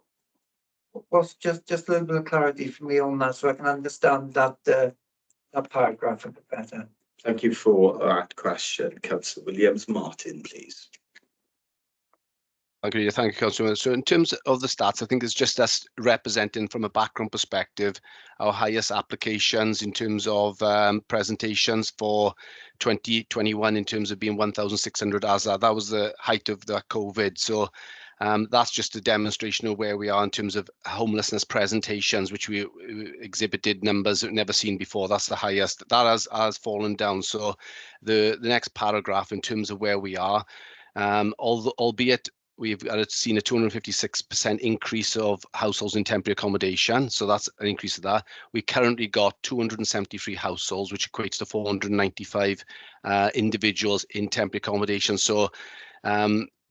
what's just a little bit of clarity for me on that, so I can understand that that paragraph a bit better. Thank you for that question, Councillor Williams. Martin, please. Agree. Thank you, Councillor. So in terms of the stats, I think it's just us representing from a background perspective our highest applications in terms of presentations for 2021 in terms of being 1,600 as that was the height of the COVID. So that's just a demonstration of where we are in terms of homelessness presentations, which we exhibited numbers that we've never seen before. That's the highest. That has fallen down. So the next paragraph in terms of where we are, albeit we've seen a 256% increase of households in temporary accommodation. So that's an increase of that. We currently got 273 households, which equates to 495 individuals in temporary accommodation. So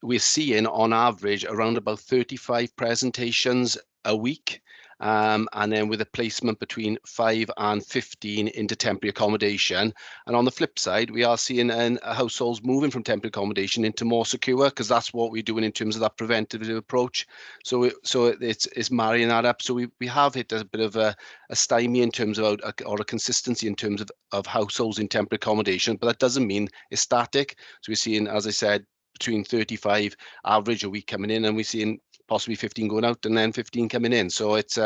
we're seeing on average around about 35 presentations a week. And then with a placement between 5 and 15 into temporary accommodation. And on the flip side, we are seeing households moving from temporary accommodation into more secure, because that's what we're doing in terms of that preventative approach. So it's marrying that up. So we have hit a bit of a stymie in terms of, or a consistency in terms of households in temporary accommodation, but that doesn't mean it's static. So we're seeing, as I said, between 35 average a week coming in, and we're seeing possibly 15 going out and then 15 coming in. So it's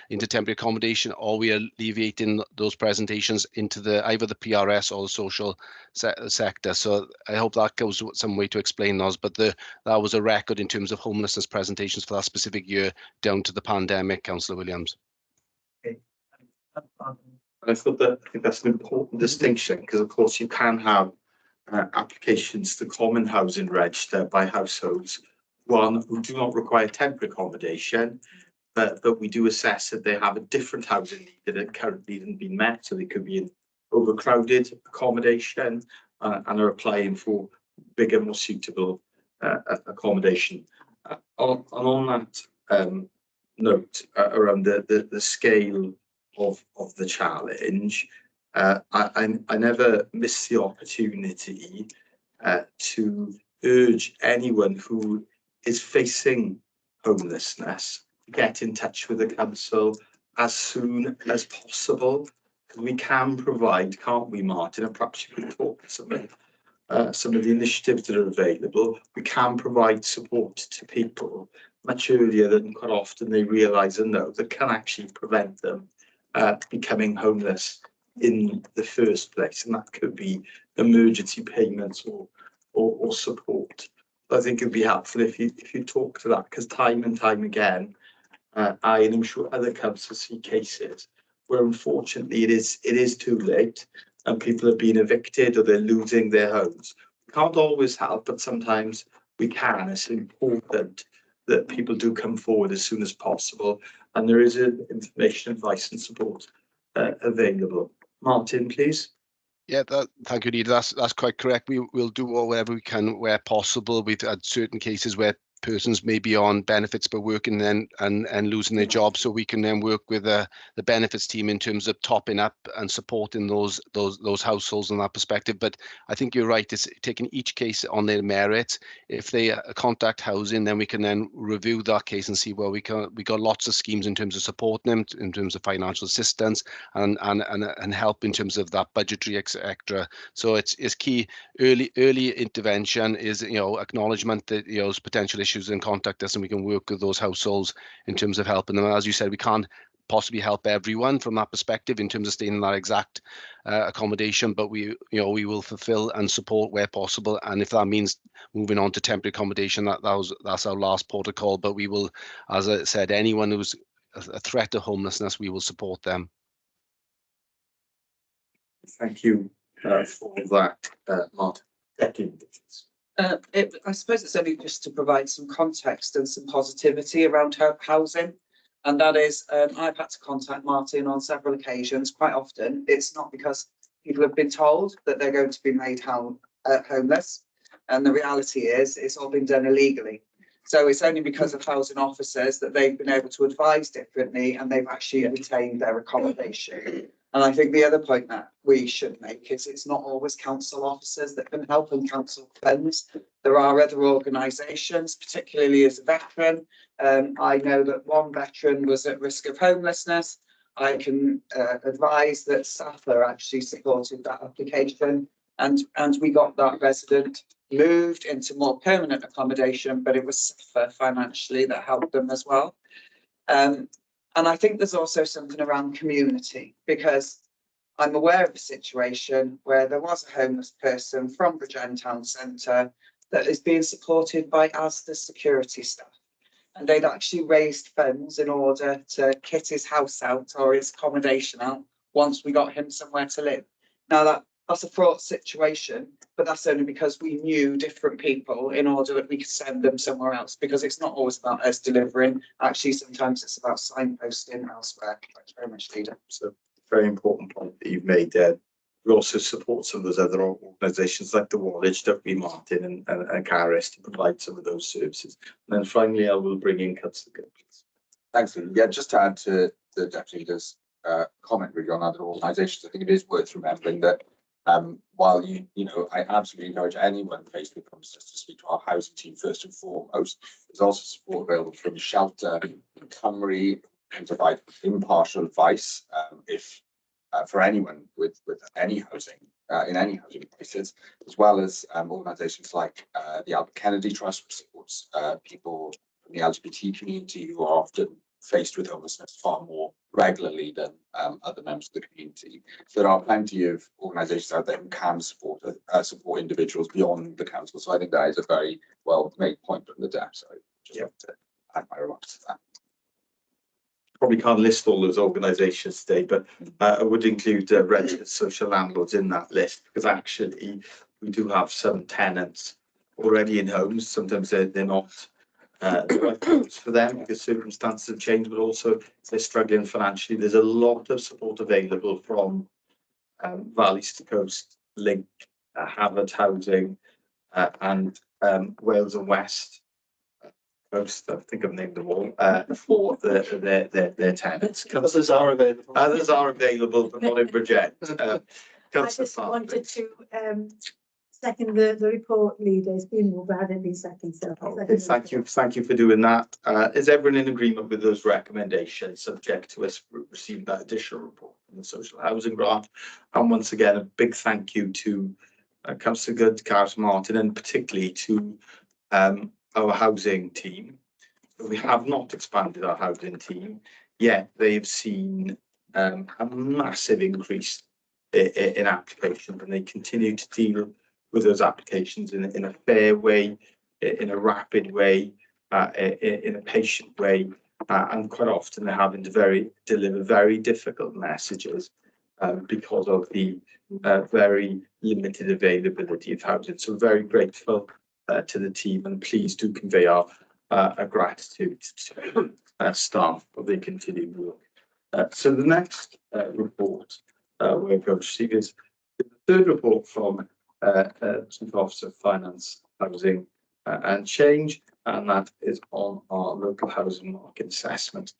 into temporary accommodation, or we are alleviating those presentations into either the PRS or the social sector. So I hope that goes some way to explain those. But that was a record in terms of homelessness presentations for that specific year down to the pandemic, Councillor Williams. I think that's an important distinction, because of course you can have applications to Common Housing Register by households, one, who do not require temporary accommodation, but we do assess that they have a different housing need that currently hasn't been met. So they could be in overcrowded accommodation and are applying for bigger, more suitable accommodation. On that note, around the scale of the challenge, I never miss the opportunity to urge anyone who is facing homelessness to get in touch with the council as soon as possible. We can provide, can't we, Martin? And perhaps you could talk to some of the initiatives that are available. We can provide support to people much earlier than quite often they realise and know, that can actually prevent them becoming homeless in the first place, and that could be emergency payments or support. I think it'd be helpful if you talk to that, because time and time again, and I'm sure other councils see cases where unfortunately it is too late and people have been evicted or they're losing their homes. We can't always help, but sometimes we can. It's important that people do come forward as soon as possible, and there is information, advice and support available. Martin, please. Yeah, thank you, Leader. That's quite correct. We'll do whatever we can where possible. We've had certain cases where persons may be on benefits but working and losing their job, so we can then work with the benefits team in terms of topping up and supporting those households in that perspective. But I think you're right. It's taking each case on their merit. If they contact housing, then we can then review that case and see where we got lots of schemes in terms of supporting them, in terms of financial assistance and help in terms of that budgetary etc. So it's key. Early intervention is acknowledgement that there's potential issues and contact us, and we can work with those households in terms of helping them. As you said, we can't possibly help everyone from that perspective in terms of staying in that exact accommodation, but we will fulfill and support where possible. And if that means moving on to temporary accommodation, that's our last protocol. But we will, as I said, anyone who's a threat to homelessness, we will support them. Thank you for that, Martin. I suppose it's only just to provide some context and some positivity around housing. And that is, I've had to contact Martin on several occasions. Quite often, it's not because people have been told that they're going to be made homeless. And the reality is, it's all been done illegally. So it's only because of housing officers that they've been able to advise differently, and they've actually retained their accommodation. And I think the other point that we should make is it's not always council officers that can help and council funds. There are other organisations, particularly as a veteran. I know that one veteran was at risk of homelessness. I can advise that SAFA actually supported that application, and we got that resident moved into more permanent accommodation, but it was SAFA financially that helped them as well. And I think there's also something around community, because I'm aware of a situation where there was a homeless person from Bridgend Town Centre that is being supported by Asda security staff. And they'd actually raised funds in order to kit his house out or his accommodation out once we got him somewhere to live. Now that's a fraught situation, but that's only because we knew different people in order that we could send them somewhere else, because it's not always about us delivering. Actually, sometimes it's about signposting elsewhere. Thanks very much, Leader. So very important point that you've made there. We also support some of those other organisations like the Wallage, W. Martin and Caris to provide some of those services. And then finally, I will bring in Councillor Gill, please. Thanks, Lee. Yeah, just to add to the Deputy Leader's comment really on other organisations, I think it is worth remembering that while I absolutely encourage anyone faced with homelessness to speak to our housing team first and foremost. There's also support available from Shelter, Cymru, and provide impartial advice if for anyone with any housing in any housing places, as well as organisations like the Albert Kennedy Trust, which supports people from the LGBT community who are often faced with homelessness far more regularly than other members of the community. So there are plenty of organisations out there who can support individuals beyond the council. So I think that is a very well made point from the DEP. So I just want to add my remarks to that. Probably can't list all those organisations today, but I would include registered social landlords in that list, because actually we do have some tenants already in homes. Sometimes they're not the right homes for them because circumstances have changed, but also if they're struggling financially. There's a lot of support available from Valleys to Coast, Link, Havant Housing, and Wales and West Coast. I think I've named them all for their tenants. Others are available. Others are available, but not in Bridgend. I just wanted to second the report, Leader. It's been more bad than seconds. So okay, thank you for doing that. Is everyone in agreement with those recommendations, subject to us receiving that additional report from the social housing grant? And once again, a big thank you to Councillor Good, Caris Martin, and particularly to our housing team. We have not expanded our housing team, yet they've seen a massive increase in applications, and they continue to deal with those applications in a fair way, in a rapid way, in a patient way, and quite often they're having to deliver very difficult messages because of the very limited availability of housing. So very grateful to the team, and please do convey our gratitude to staff for their continued work. So the next report we're going to see this. The third report from Chief Officer of Finance, Housing and Change, and that is on our local housing market assessment.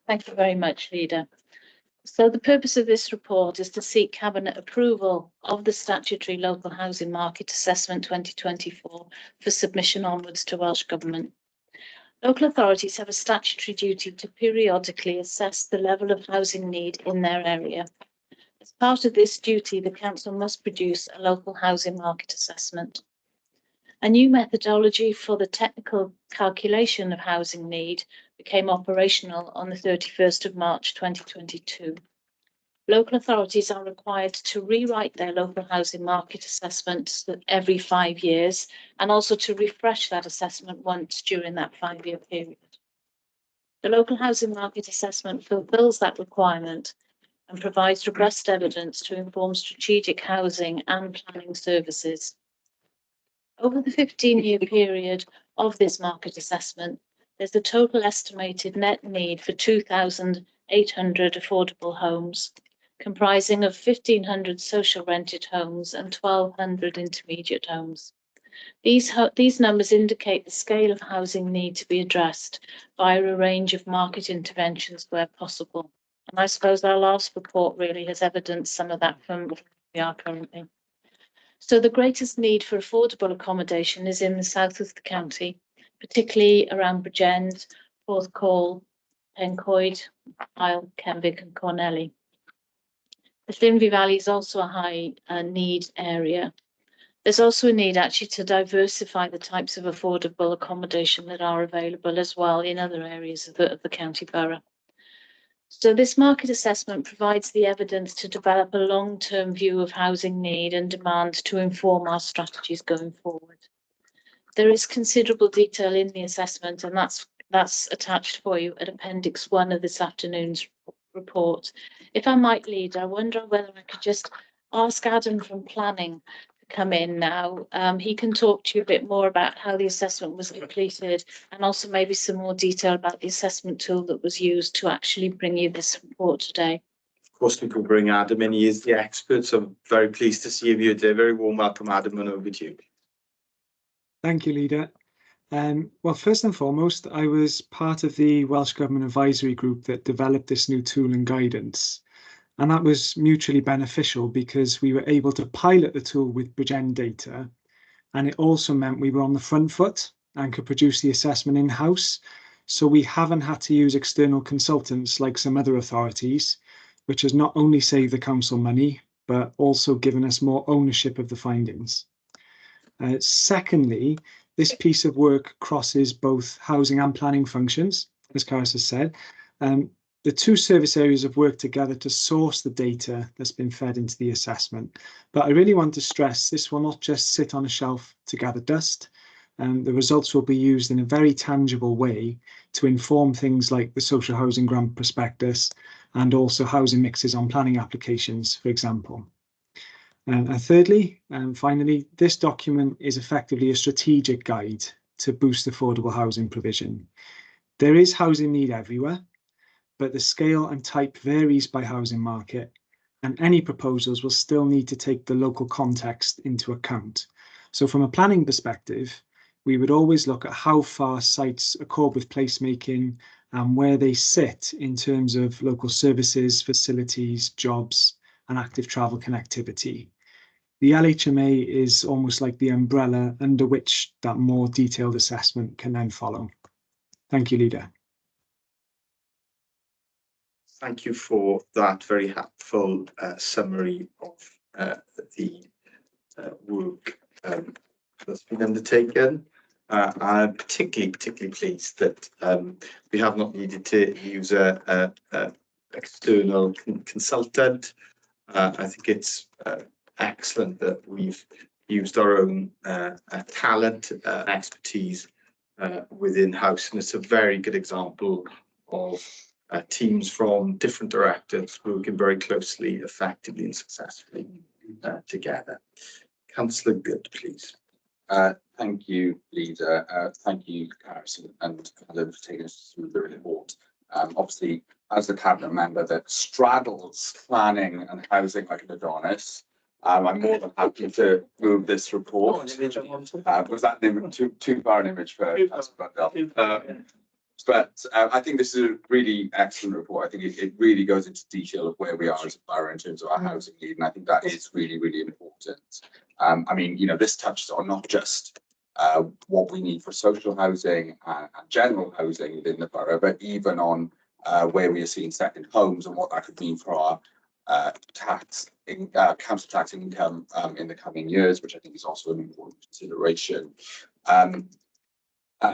Thank you very much, Leader. So the purpose of this report is to seek Cabinet approval of the statutory local housing market assessment 2024 for submission onwards to Welsh Government. Local authorities have a statutory duty to periodically assess the level of housing need in their area. As part of this duty, the council must produce a local housing market assessment. A new methodology for the technical calculation of housing need became operational on the 31st of March 2022. Local authorities are required to rewrite their local housing market assessments every 5 years and also to refresh that assessment once during that 5-year period. The local housing market assessment fulfills that requirement and provides robust evidence to inform strategic housing and planning services. Over the 15-year period of this market assessment, there's a total estimated net need for 2,800 affordable homes, comprising of 1,500 social rented homes and 1,200 intermediate homes. These numbers indicate the scale of housing need to be addressed via a range of market interventions where possible. And I suppose our last report really has evidenced some of that from where we are currently. So the greatest need for affordable accommodation is in the south of the county, particularly around Bridgend, Porthcawl, Pencoed, Isle, Kenwick and Cornelly. The Llinvi Valley is also a high need area. There's also a need actually to diversify the types of affordable accommodation that are available as well in other areas of the county borough. So this market assessment provides the evidence to develop a long-term view of housing need and demand to inform our strategies going forward. There is considerable detail in the assessment, and that's attached for you at Appendix 1 of this afternoon's report. If I might, Leader, I wonder whether I could just ask Adam from Planning to come in now. He can talk to you a bit more about how the assessment was completed and also maybe some more detail about the assessment tool that was used to actually bring you this report today. Of course, we can bring Adam in. He is the expert, so I'm very pleased to see him here today. Very warm welcome, Adam, and over to you. Thank you, Leader. Well, first and foremost, I was part of the Welsh Government Advisory Group that developed this new tool and guidance. And that was mutually beneficial because we were able to pilot the tool with Bridgend data. And it also meant we were on the front foot and could produce the assessment in-house. So we haven't had to use external consultants like some other authorities, which has not only saved the council money, but also given us more ownership of the findings. Secondly, this piece of work crosses both housing and planning functions, as Caris has said. The two service areas have worked together to source the data that's been fed into the assessment. But I really want to stress this will not just sit on a shelf to gather dust. The results will be used in a very tangible way to inform things like the social housing grant prospectus and also housing mixes on planning applications, for example. And thirdly, and finally, this document is effectively a strategic guide to boost affordable housing provision. There is housing need everywhere, but the scale and type varies by housing market, and any proposals will still need to take the local context into account. So from a planning perspective, we would always look at how far sites accord with placemaking and where they sit in terms of local services, facilities, jobs, and active travel connectivity. The LHMA is almost like the umbrella under which that more detailed assessment can then follow. Thank you, Leader. Thank you for that very helpful summary of the work that's been undertaken. I'm particularly pleased that we have not needed to use a external consultant. I think it's excellent that we've used our own talent and expertise within house, and it's a very good example of teams from different directors working very closely, effectively and successfully together. Councillor Good, please. Thank you, Leader. Thank you, Caris and Adam, for taking us through the report. Obviously, as the cabinet member that straddles planning and housing like an Adonis, I'm more than happy to move this report. Was that an image, too far an image for us? But I think this is a really excellent report. I think it really goes into detail of where we are as a borough in terms of our housing need, and I think that is really, really important. I mean, you know, this touches on not just what we need for social housing and general housing within the borough, but even on where we are seeing second homes and what that could mean for our council tax income in the coming years, which I think is also an important consideration.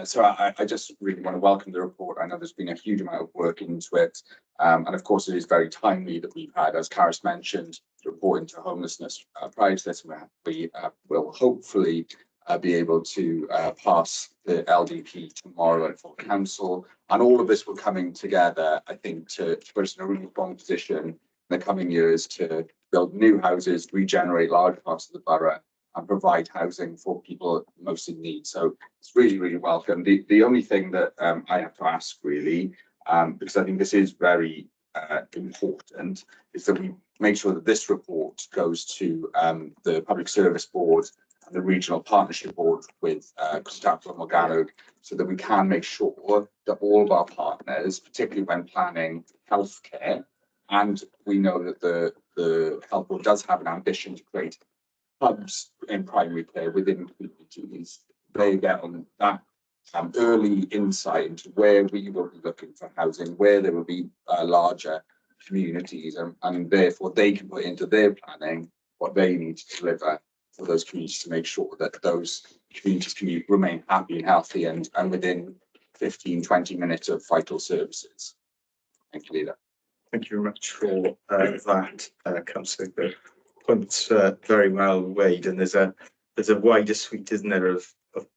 So I just really want to welcome the report. I know there's been a huge amount of work into it. And of course, it is very timely that we've had, as Caris mentioned, the report into homelessness prior to this. We will hopefully be able to pass the LDP tomorrow at full council. And all of this will coming together, I think, to put us in a really strong position in the coming years to build new houses, regenerate large parts of the borough, and provide housing for people most in need. So it's really, really welcome. The only thing that I have to ask really, because I think this is very important, is that we make sure that this report goes to the Public Service Board and the Regional Partnership Board with Cwmtawr Morgannwg, so that we can make sure that all of our partners, particularly when planning healthcare, and we know that the Health Board does have an ambition to create hubs in primary care within communities, they get on that early insight into where we will be looking for housing, where there will be larger communities, and therefore they can put into their planning what they need to deliver for those communities to make sure that those communities can remain happy and healthy and within 15-20 minutes of vital services. Thank you, Leader. Thank you very much for that, Councillor. The points very well weighed, and there's a wider suite, isn't there, of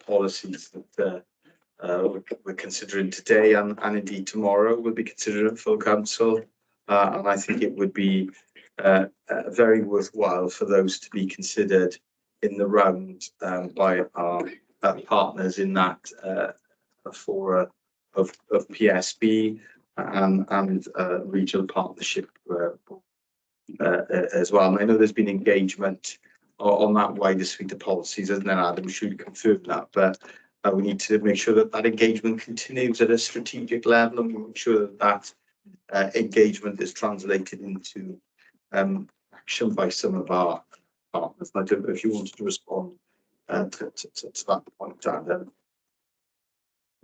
policies that we're considering today and indeed tomorrow will be considered at full council, and I think it would be very worthwhile for those to be considered in the round by our partners in that fora of PSB and regional partnership as well. And I know there's been engagement on that wider suite of policies, isn't there, Adam? We should confirm that, but we need to make sure that that engagement continues at a strategic level, and we make sure that that engagement is translated into action by some of our partners. I don't know if you wanted to respond to that point, Adam.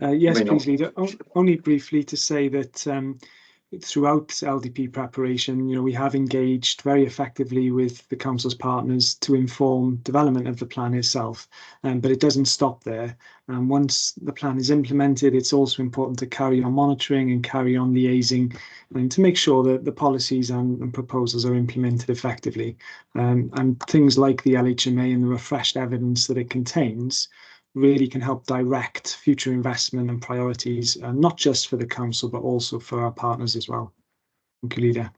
Yes, please, Leader. Only briefly to say that throughout LDP preparation, we have engaged very effectively with the council's partners to inform development of the plan itself, but it doesn't stop there. And once the plan is implemented, it's also important to carry on monitoring and carry on liaising and to make sure that the policies and proposals are implemented effectively. And things like the LHMA and the refreshed evidence that it contains really can help direct future investment and priorities, not just for the council, but also for our partners as well. Thank you, Leader.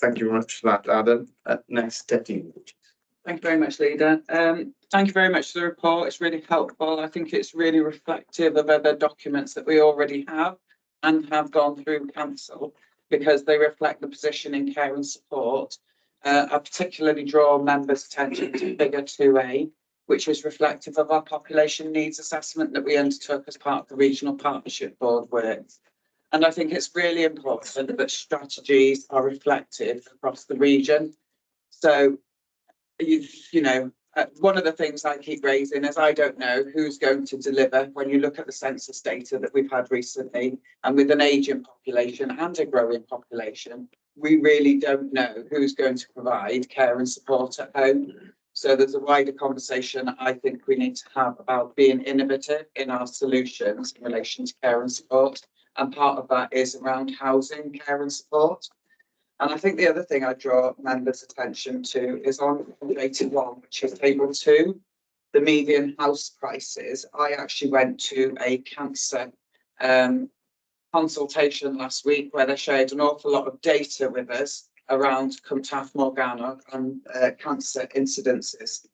Thank you very much for that, Adam. Next, Deputy. Thank you very much, Leader. Thank you very much for the report. It's really helpful. I think it's really reflective of other documents that we already have and have gone through council, because they reflect the position in care and support. I particularly draw members' attention to figure 2A, which is reflective of our population needs assessment that we undertook as part of the Regional Partnership Board work. And I think it's really important that strategies are reflected across the region. So, one of the things I keep raising is I don't know who's going to deliver. When you look at the census data that we've had recently, and with an ageing population and a growing population, we really don't know who's going to provide care and support at home. So there's a wider conversation I think we need to have about being innovative in our solutions in relation to care and support. And part of that is around housing, care and support. And I think the other thing I draw members' attention to is on 81, which is table 2, the median house prices. I actually went to a cancer consultation last week where they shared an awful lot of data with us around Cwmtawr Morgannwg and cancer incidences.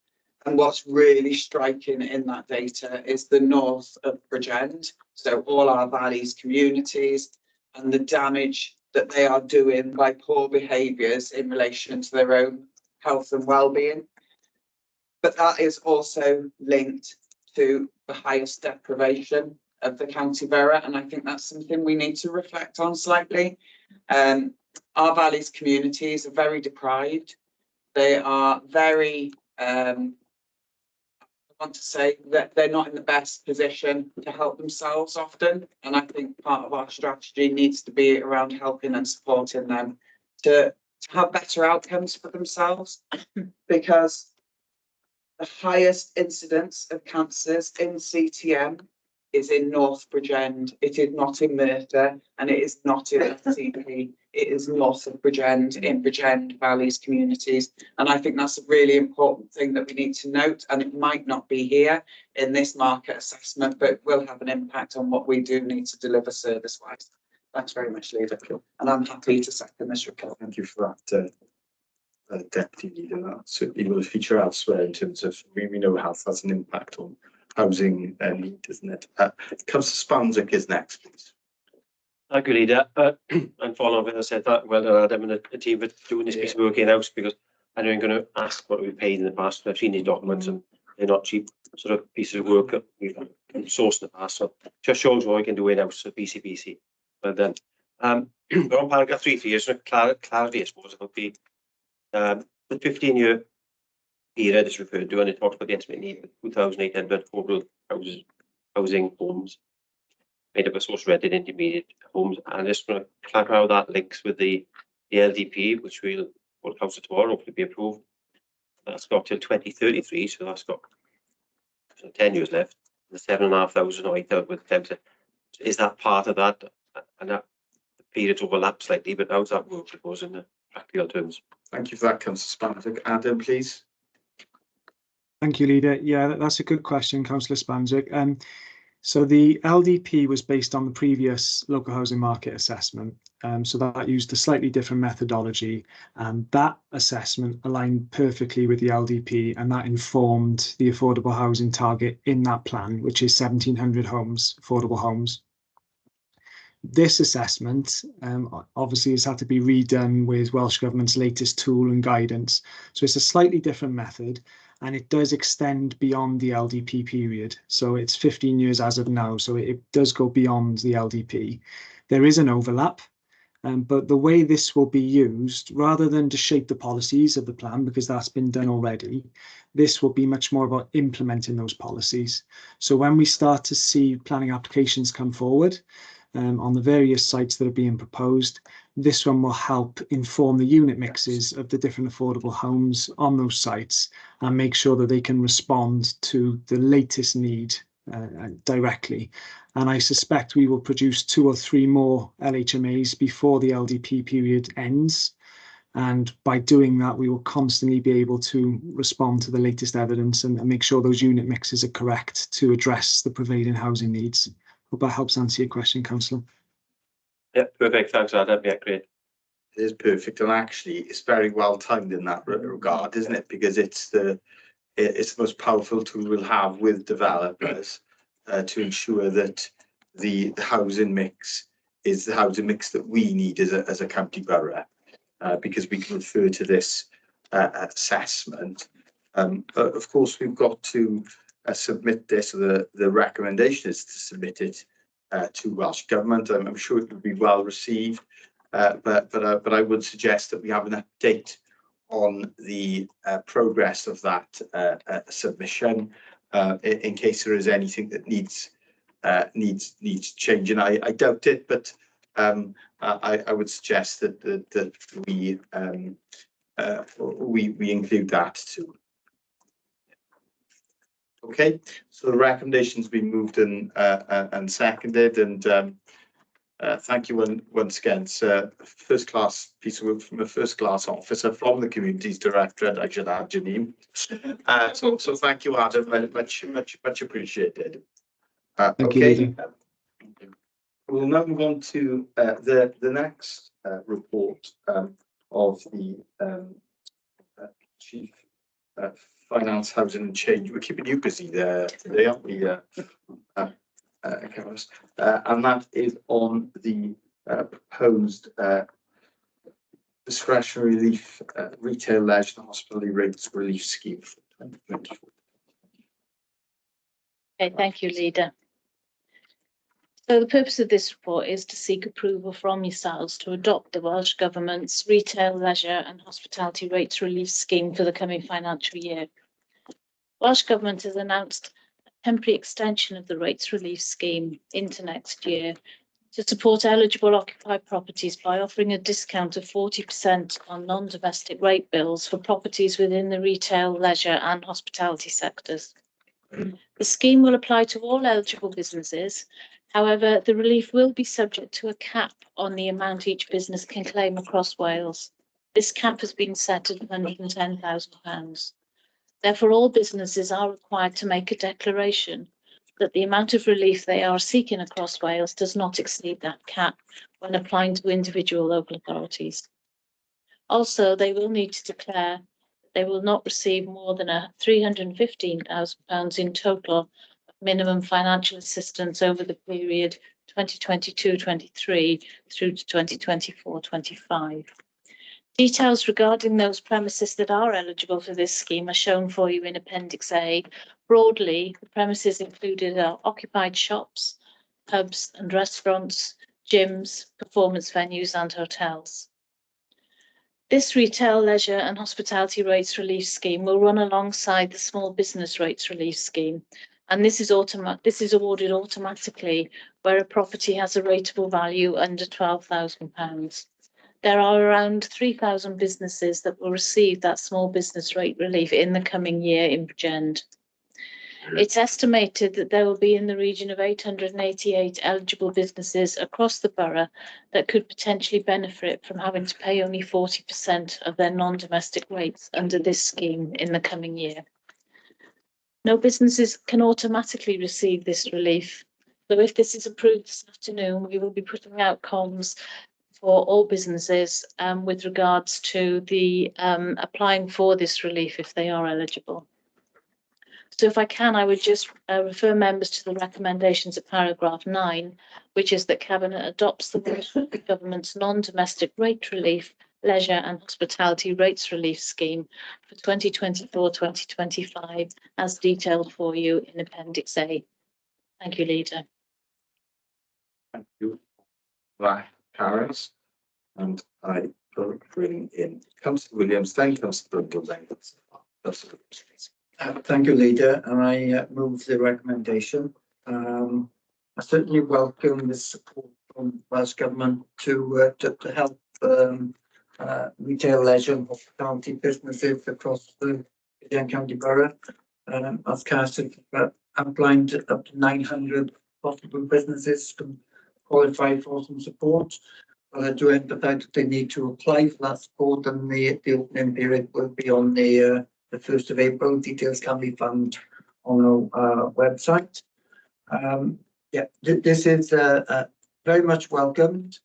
And what's really striking in that data is the north of Bridgend, so all our valleys communities, and the damage that they are doing by poor behaviours in relation to their own health and well-being. But that is also linked to the highest deprivation of the county borough, and I think that's something we need to reflect on slightly. Our valleys communities are very deprived. They are very, I want to say that they're not in the best position to help themselves often. And I think part of our strategy needs to be around helping and supporting them to have better outcomes for themselves, because the highest incidence of cancers in CTM is in North Bridgend. It is not in Merthyr, and it is not in FTP. It is north of Bridgend, in Bridgend Valleys communities. And I think that's a really important thing that we need to note. And it might not be here in this market assessment, but it will have an impact on what we do need to deliver service-wise. Thanks very much, Leader. And I'm happy to second this report. Thank you for that, Deputy Leader. That certainly will feature elsewhere in terms of, we know health has an impact on housing need, isn't it? Councillor Spanzik is next, please. Thank you, Leader. And following what I said, that well done, Adam and the team for doing this piece of work in-house, because I know I'm going to ask what we paid in the past. I've seen these documents and they're not cheap sort of pieces of work that we've sourced in the past. So just shows what we can do in-house at BCBC. But then, we're on paragraph 3 for years, clarity, I suppose, about the 15-year period is referred to, and it talks about the estimated need of 2,800 affordable housing homes made up of social rented intermediate homes. And I just want to clarify how that links with the LDP, which will council tomorrow, hopefully be approved. That's got till 2033, so that's got 10 years left. The 7,500 or 8,000 with 10%. Is that part of that? And that the periods overlap slightly, but how does that work, I suppose, in the practical terms? Thank you for that, Councillor Spanzik. Adam, please. Thank you, Leader. Yeah, that's a good question, Councillor Spanzik. So the LDP was based on the previous local housing market assessment. So that used a slightly different methodology, and that assessment aligned perfectly with the LDP, and that informed the affordable housing target in that plan, which is 1,700 homes, affordable homes. This assessment obviously has had to be redone with Welsh Government's latest tool and guidance. So it's a slightly different method, and it does extend beyond the LDP period. So it's 15 years as of now, so it does go beyond the LDP. There is an overlap, but the way this will be used, rather than to shape the policies of the plan, because that's been done already, this will be much more about implementing those policies. So when we start to see planning applications come forward, on the various sites that are being proposed, this one will help inform the unit mixes of the different affordable homes on those sites and make sure that they can respond to the latest need directly. And I suspect we will produce 2 or 3 more LHMAs before the LDP period ends. And by doing that, we will constantly be able to respond to the latest evidence and make sure those unit mixes are correct to address the prevailing housing needs. Hope that helps answer your question, Councillor. Yeah, perfect. Thanks, Adam. Yeah, great. It is perfect, and actually it's very well timed in that regard, isn't it? Because it's the most powerful tool we'll have with developers to ensure that the housing mix is the housing mix that we need as a county borough, because we can refer to this assessment. Of course, we've got to submit this. The recommendation is to submit it to Welsh Government. I'm sure it will be well received, but I would suggest that we have an update on the progress of that submission in case there is anything that needs changing. I doubt it, but I would suggest that we include that too. Okay, so the recommendation's been moved and seconded, and thank you once again. It's a first-class piece of work from a first-class officer from the Communities Directorate, I should add, Janine. So thank you, Adam, much appreciated. Thank you. We'll now move on to the next report of the Chief Finance, Housing and Change. We're keeping you busy there today, aren't we, Carlos? And that is on the proposed discretionary relief, retail, leisure and hospitality rates relief scheme for 2024. Okay, thank you, Leader. So the purpose of this report is to seek approval from yourselves to adopt the Welsh Government's Retail, Leisure and Hospitality Rates Relief Scheme for the coming financial year. Welsh Government has announced a temporary extension of the Rates Relief Scheme into next year to support eligible occupied properties by offering a discount of 40% on non-domestic rate bills for properties within the retail, leisure and hospitality sectors. The scheme will apply to all eligible businesses. However, the relief will be subject to a cap on the amount each business can claim across Wales. This cap has been set at £110,000. Therefore, all businesses are required to make a declaration that the amount of relief they are seeking across Wales does not exceed that cap when applying to individual local authorities. Also, they will need to declare that they will not receive more than £315,000 in total of minimum financial assistance over the period 2022-23 through to 2024-25. Details regarding those premises that are eligible for this scheme are shown for you in Appendix A. Broadly, the premises included are occupied shops, pubs and restaurants, gyms, performance venues and hotels. This Retail, Leisure and Hospitality Rates Relief Scheme will run alongside the Small Business Rates Relief Scheme, and this is awarded automatically where a property has a rateable value under £12,000. There are around 3,000 businesses that will receive that small business rate relief in the coming year in Bridgend. It's estimated that there will be in the region of 888 eligible businesses across the borough that could potentially benefit from having to pay only 40% of their non-domestic rates under this scheme in the coming year. No businesses can automatically receive this relief. So if this is approved this afternoon, we will be putting out comms for all businesses with regards to the applying for this relief if they are eligible. So if I can, I would just refer members to the recommendations of paragraph 9, which is that Cabinet adopts the Government's non-domestic rate relief, leisure and hospitality rates relief scheme for 2024-2025 as detailed for you in Appendix A. Thank you, Leader. Thank you. That carries. And I will bring in Councillor Williams, then Councillor Brundle, then Councillor. Thank you, Leader, and I move the recommendation. I certainly welcome the support from Welsh Government to help retail, leisure and hospitality businesses across the Bridgend County Borough. As Carson outlined, up to 900 possible businesses can qualify for some support. But I do empathise that they need to apply for that support, and the opening period will be on the 1st of April. Details can be found on our website. This is very much welcomed,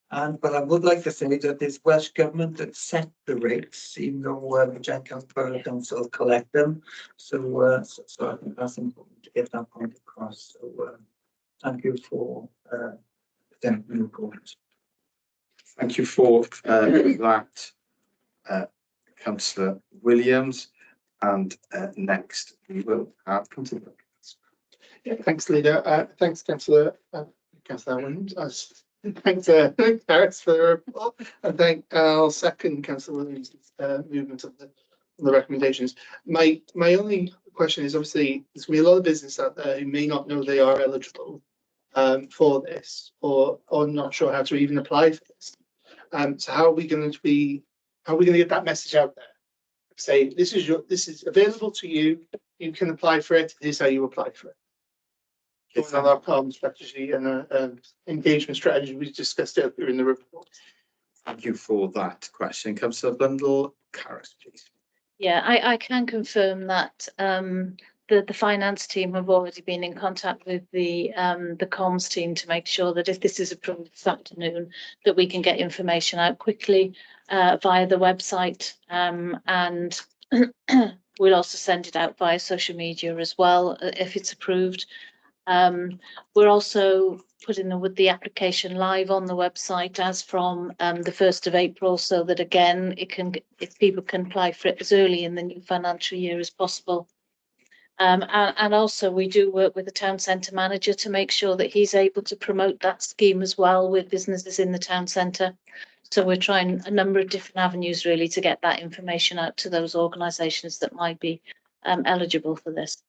but I would like to say that it's Welsh Government that set the rates, even though the Bridgend County Borough Council collect them. So I think that's important to get that point across. So thank you for the report. Thank you for that, Councillor Williams. And next we will have Councillor. Yeah, thanks, Leader. Thanks, Councillor Williams. Thanks, Harris, for the report, and I'll second Councillor Williams' movement of the recommendations. My only question is, obviously there's going to be a lot of business out there who may not know they are eligible for this, or not sure how to even apply for this. So how are we going to get that message out there? Say this is available to you. You can apply for it. Here's how you apply for it. It's on our common strategy and engagement strategy we discussed earlier in the report. Thank you for that question. Councillor Bundle, Carys, please. Yeah, I can confirm that the finance team have already been in contact with the comms team to make sure that if this is approved this afternoon, that we can get information out quickly via the website, and we'll also send it out via social media as well if it's approved. We're also putting the application live on the website as from the 1st of April, so that again, if people can apply for it as early in the new financial year as possible. And also we do work with the town centre manager to make sure that he's able to promote that scheme as well with businesses in the town centre. So we're trying a number of different avenues really to get that information out to those organisations that might be eligible for this.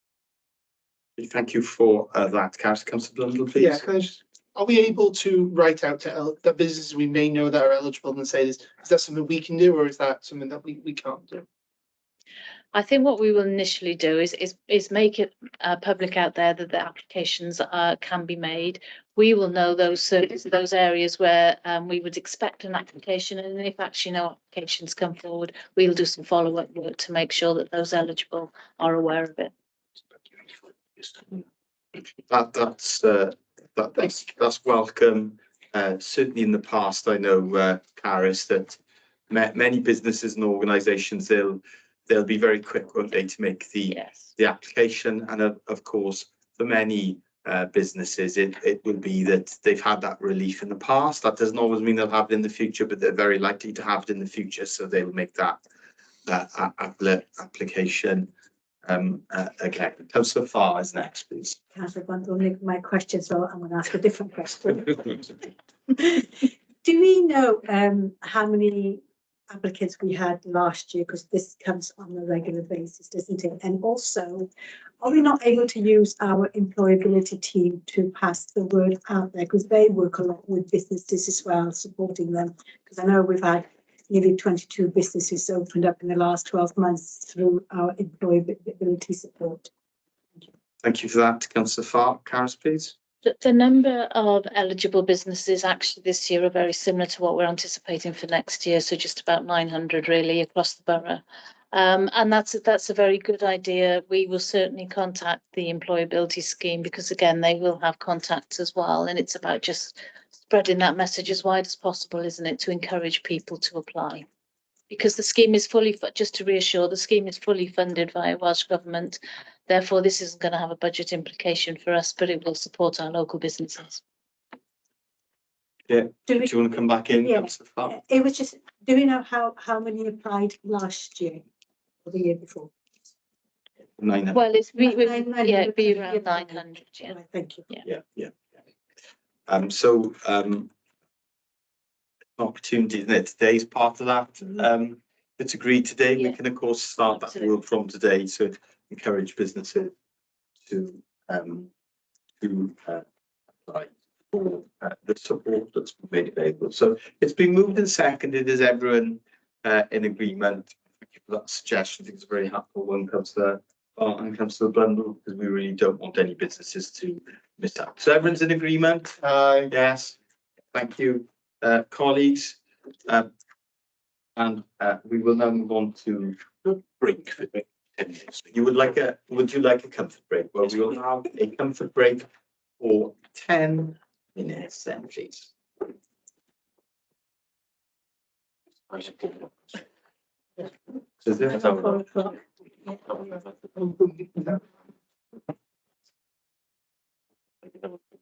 Thank you for that. Councillor Blundell, please. Yeah, can I just, are we able to write out to the businesses we may know that are eligible and say this? Is that something we can do, or is that something that we can't do? I think what we will initially do is make it public out there that the applications can be made. We will know those areas where we would expect an application, and if actually no applications come forward, we'll do some follow-up work to make sure that those eligible are aware of it. That's welcome. Certainly in the past, I know, Caris, that many businesses and organisations, they'll be very quick, won't they, to make the application. And of course, for many businesses, it will be that they've had that relief in the past. That doesn't always mean they'll have it in the future, but they're very likely to have it in the future. So they'll make that application again. Councillor Farr is next, please. Councillor Blundell, my question, so I'm going to ask a different question. Do we know how many applicants we had last year? Because this comes on a regular basis, doesn't it? And also, are we not able to use our employability team to pass the word out there? Because they work a lot with businesses as well, supporting them. Because I know we've had nearly 22 businesses opened up in the last 12 months through our employability support. Thank you for that, Councillor Farr. Caris, please. The number of eligible businesses actually this year are very similar to what we're anticipating for next year, so just about 900 really across the borough. And that's a very good idea. We will certainly contact the employability scheme because again, they will have contacts as well, and it's about just spreading that message as wide as possible, isn't it, to encourage people to apply. Because the scheme is just to reassure, the scheme is fully funded via Welsh Government. Therefore, this isn't going to have a budget implication for us, but it will support our local businesses. Yeah. Do you want to come back in, Councillor Farr? It was just, do we know how many applied last year or the year before? 900. Well, it'd be around 900. Yeah. Right, thank you. Yeah. So opportunity, isn't it? Today's part of that. It's agreed today. We can of course start that work from today to encourage businesses to apply for the support that's been made available. So it's been moved and seconded. Is everyone in agreement? Thank you for that suggestion. I think it's a very helpful one, Councillor Farr and Councillor Blundell, because we really don't want any businesses to miss out. So everyone's in agreement? Yes. Thank you, colleagues. And we will now move on to the break for 10 minutes. Would you like a comfort break? Well, we will have a comfort break for 10 minutes then, please. So this is